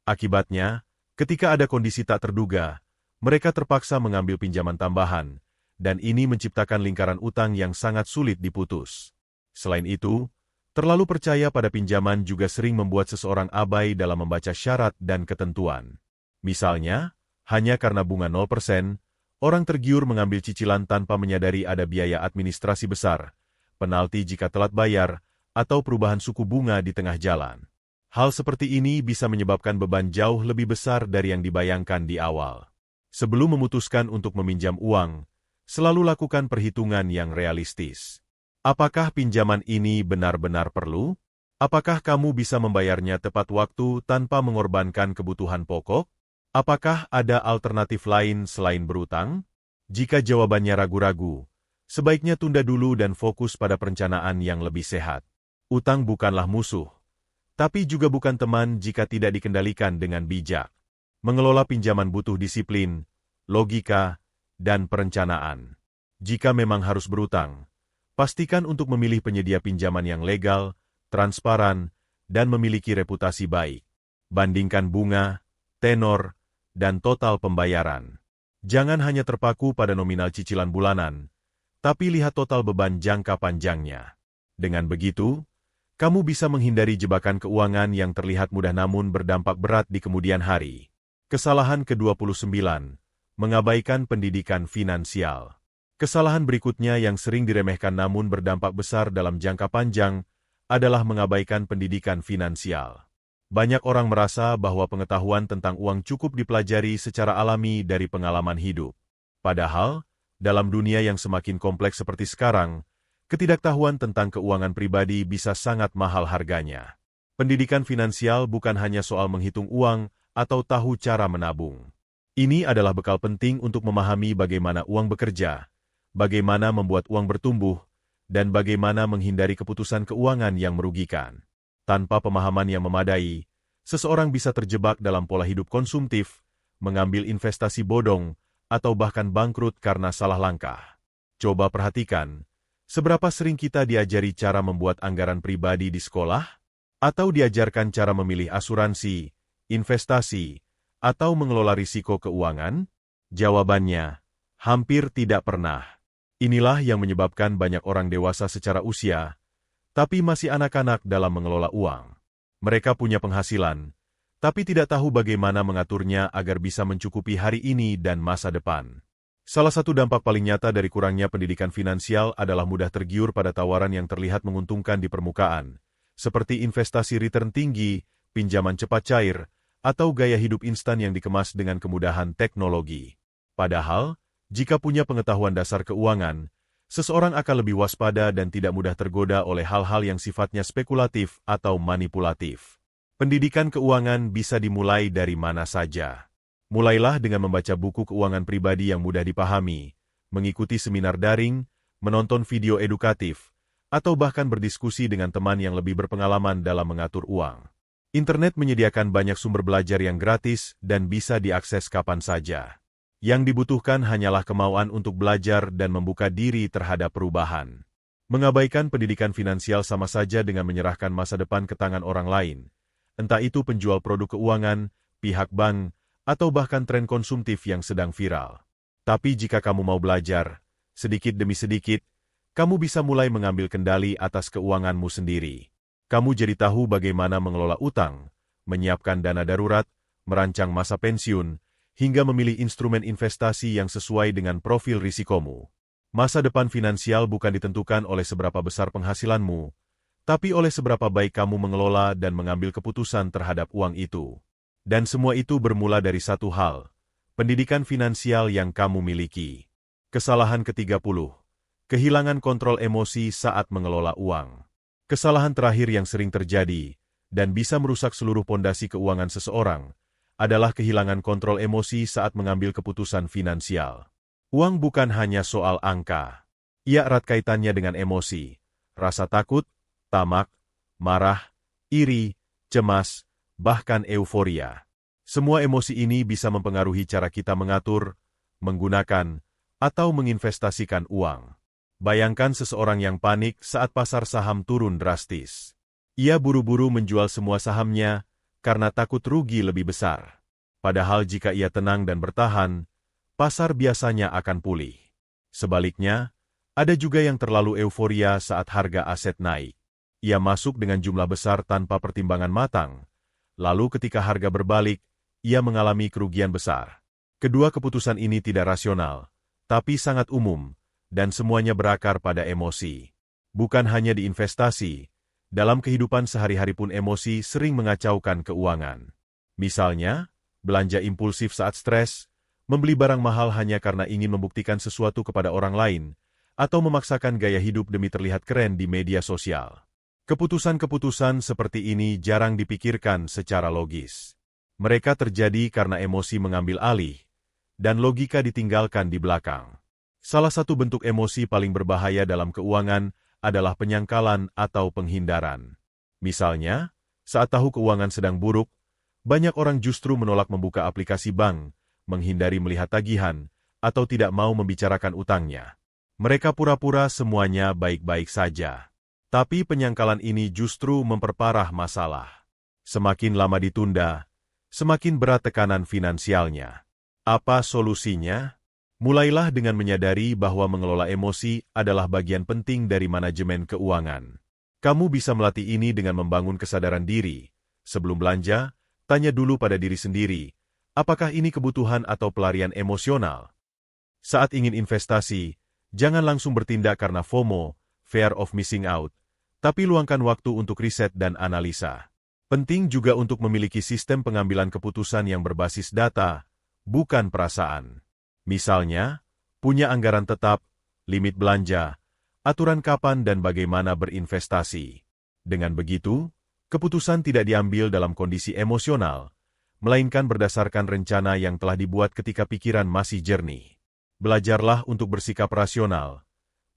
Speaker 1: Akibatnya, ketika ada kondisi tak terduga, mereka terpaksa mengambil pinjaman tambahan, dan ini menciptakan lingkaran utang yang sangat sulit diputus. Selain itu, terlalu percaya pada pinjaman juga sering membuat seseorang abai dalam membaca syarat dan ketentuan. Misalnya, hanya karena bunga 0%, orang tergiur mengambil cicilan tanpa menyadari ada biaya administrasi besar, penalti jika telat bayar, atau perubahan suku bunga di tengah jalan. Hal seperti ini bisa menyebabkan beban jauh lebih besar dari yang dibayangkan di awal. Sebelum memutuskan untuk meminjam uang, selalu lakukan perhitungan yang realistis. Apakah pinjaman ini benar-benar perlu? Apakah kamu bisa membayarnya tepat waktu tanpa mengorbankan kebutuhan pokok? Apakah ada alternatif lain selain berutang? Jika jawabannya ragu-ragu, sebaiknya tunda dulu dan fokus pada perencanaan yang lebih sehat. Utang bukanlah musuh, tapi juga bukan teman jika tidak dikendalikan dengan bijak. Mengelola pinjaman butuh disiplin, logika, dan perencanaan. Jika memang harus berutang, pastikan untuk memilih penyedia pinjaman yang legal, transparan, dan memiliki reputasi baik. Bandingkan bunga, tenor, dan total pembayaran. Jangan hanya terpaku pada nominal cicilan bulanan, tapi lihat total beban jangka panjangnya. Dengan begitu, kamu bisa menghindari jebakan keuangan yang terlihat mudah namun berdampak berat di kemudian hari. Kesalahan ke-29, mengabaikan pendidikan finansial. Kesalahan berikutnya yang sering diremehkan namun berdampak besar dalam jangka panjang adalah mengabaikan pendidikan finansial. Banyak orang merasa bahwa pengetahuan tentang uang cukup dipelajari secara alami dari pengalaman hidup. Padahal, dalam dunia yang semakin kompleks seperti sekarang, ketidaktahuan tentang keuangan pribadi bisa sangat mahal harganya. Pendidikan finansial bukan hanya soal menghitung uang atau tahu cara menabung. Ini adalah bekal penting untuk memahami bagaimana uang bekerja, bagaimana membuat uang bertumbuh, dan bagaimana menghindari keputusan keuangan yang merugikan. Tanpa pemahaman yang memadai, seseorang bisa terjebak dalam pola hidup konsumtif, mengambil investasi bodong, atau bahkan bangkrut karena salah langkah. Coba perhatikan, seberapa sering kita diajari cara membuat anggaran pribadi di sekolah? Atau diajarkan cara memilih asuransi, investasi, atau mengelola risiko keuangan? Jawabannya, hampir tidak pernah. Inilah yang menyebabkan banyak orang dewasa secara usia, tapi masih anak-anak dalam mengelola uang. Mereka punya penghasilan, tapi tidak tahu bagaimana mengaturnya agar bisa mencukupi hari ini dan masa depan. Salah satu dampak paling nyata dari kurangnya pendidikan finansial adalah mudah tergiur pada tawaran yang terlihat menguntungkan di permukaan, seperti investasi return tinggi, pinjaman cepat cair, atau gaya hidup instan yang dikemas dengan kemudahan teknologi. Padahal, jika punya pengetahuan dasar keuangan, seseorang akan lebih waspada dan tidak mudah tergoda oleh hal-hal yang sifatnya spekulatif atau manipulatif. Pendidikan keuangan bisa dimulai dari mana saja. Mulailah dengan membaca buku keuangan pribadi yang mudah dipahami, mengikuti seminar daring, menonton video edukatif, atau bahkan berdiskusi dengan teman yang lebih berpengalaman dalam mengatur uang. Internet menyediakan banyak sumber belajar yang gratis dan bisa diakses kapan saja. Yang dibutuhkan hanyalah kemauan untuk belajar dan membuka diri terhadap perubahan. Mengabaikan pendidikan finansial sama saja dengan menyerahkan masa depan ke tangan orang lain, entah itu penjual produk keuangan, pihak bank, atau bahkan tren konsumtif yang sedang viral. Tapi jika kamu mau belajar, sedikit demi sedikit, kamu bisa mulai mengambil kendali atas keuanganmu sendiri. Kamu jadi tahu bagaimana mengelola utang, menyiapkan dana darurat, merancang masa pensiun, hingga memilih instrumen investasi yang sesuai dengan profil risikomu. Masa depan finansial bukan ditentukan oleh seberapa besar penghasilanmu, tapi oleh seberapa baik kamu mengelola dan mengambil keputusan terhadap uang itu. Dan semua itu bermula dari satu hal, pendidikan finansial yang kamu miliki. Kesalahan ke-30. Kehilangan kontrol emosi saat mengelola uang. Kesalahan terakhir yang sering terjadi, dan bisa merusak seluruh pondasi keuangan seseorang, adalah kehilangan kontrol emosi saat mengambil keputusan finansial. Uang bukan hanya soal angka. Ia erat kaitannya dengan emosi, rasa takut, tamak, marah, iri, cemas, bahkan euforia. Semua emosi ini bisa mempengaruhi cara kita mengatur, menggunakan, atau menginvestasikan uang. Bayangkan seseorang yang panik saat pasar saham turun drastis. Ia buru-buru menjual semua sahamnya karena takut rugi lebih besar. Padahal jika ia tenang dan bertahan, pasar biasanya akan pulih. Sebaliknya, ada juga yang terlalu euforia saat harga aset naik. Ia masuk dengan jumlah besar tanpa pertimbangan matang. Lalu ketika harga berbalik, ia mengalami kerugian besar. Kedua keputusan ini tidak rasional, tapi sangat umum, dan semuanya berakar pada emosi. Bukan hanya di investasi, dalam kehidupan sehari-hari pun emosi sering mengacaukan keuangan. Misalnya, belanja impulsif saat stres, membeli barang mahal hanya karena ingin membuktikan sesuatu kepada orang lain, atau memaksakan gaya hidup demi terlihat keren di media sosial. Keputusan-keputusan seperti ini jarang dipikirkan secara logis. Mereka terjadi karena emosi mengambil alih, dan logika ditinggalkan di belakang. Salah satu bentuk emosi paling berbahaya dalam keuangan adalah penyangkalan atau penghindaran. Misalnya, saat tahu keuangan sedang buruk, banyak orang justru menolak membuka aplikasi bank, menghindari melihat tagihan, atau tidak mau membicarakan utangnya. Mereka pura-pura semuanya baik-baik saja. Tapi penyangkalan ini justru memperparah masalah. Semakin lama ditunda, semakin berat tekanan finansialnya. Apa solusinya? Mulailah dengan menyadari bahwa mengelola emosi adalah bagian penting dari manajemen keuangan. Kamu bisa melatih ini dengan membangun kesadaran diri. Sebelum belanja, tanya dulu pada diri sendiri, apakah ini kebutuhan atau pelarian emosional? Saat ingin investasi, jangan langsung bertindak karena FOMO, fear of missing out, tapi luangkan waktu untuk riset dan analisa. Penting juga untuk memiliki sistem pengambilan keputusan yang berbasis data, bukan perasaan. Misalnya, punya anggaran tetap, limit belanja, aturan kapan dan bagaimana berinvestasi. Dengan begitu, keputusan tidak diambil dalam kondisi emosional, melainkan berdasarkan rencana yang telah dibuat ketika pikiran masih jernih. Belajarlah untuk bersikap rasional,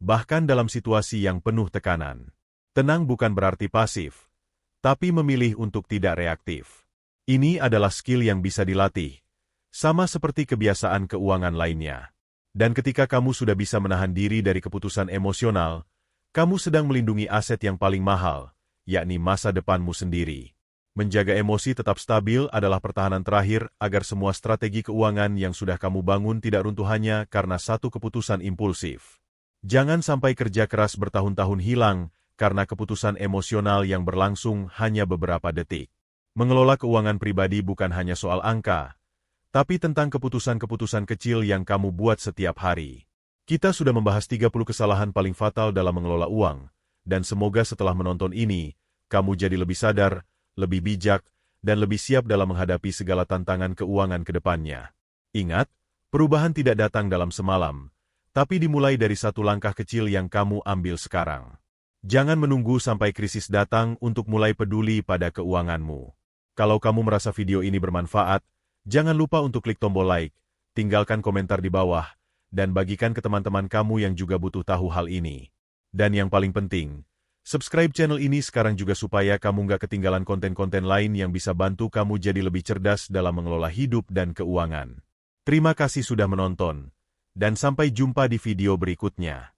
Speaker 1: bahkan dalam situasi yang penuh tekanan. Tenang bukan berarti pasif, tapi memilih untuk tidak reaktif. Ini adalah skill yang bisa dilatih, sama seperti kebiasaan keuangan lainnya. Dan ketika kamu sudah bisa menahan diri dari keputusan emosional, kamu sedang melindungi aset yang paling mahal, yakni masa depanmu sendiri. Menjaga emosi tetap stabil adalah pertahanan terakhir agar semua strategi keuangan yang sudah kamu bangun tidak runtuh hanya karena satu keputusan impulsif. Jangan sampai kerja keras bertahun-tahun hilang karena keputusan emosional yang berlangsung hanya beberapa detik. Mengelola keuangan pribadi bukan hanya soal angka, tapi tentang keputusan-keputusan kecil yang kamu buat setiap hari. Kita sudah membahas 30 kesalahan paling fatal dalam mengelola uang, dan semoga setelah menonton ini, kamu jadi lebih sadar, lebih bijak, dan lebih siap dalam menghadapi segala tantangan keuangan ke depannya. Ingat, perubahan tidak datang dalam semalam, tapi dimulai dari satu langkah kecil yang kamu ambil sekarang. Jangan menunggu sampai krisis datang untuk mulai peduli pada keuanganmu. Kalau kamu merasa video ini bermanfaat, jangan lupa untuk klik tombol like, tinggalkan komentar di bawah, dan bagikan ke teman-teman kamu yang juga butuh tahu hal ini. Dan yang paling penting, subscribe channel ini sekarang juga supaya kamu nggak ketinggalan konten-konten lain yang bisa bantu kamu jadi lebih cerdas dalam mengelola hidup dan keuangan. Terima kasih sudah menonton, dan sampai jumpa di video berikutnya.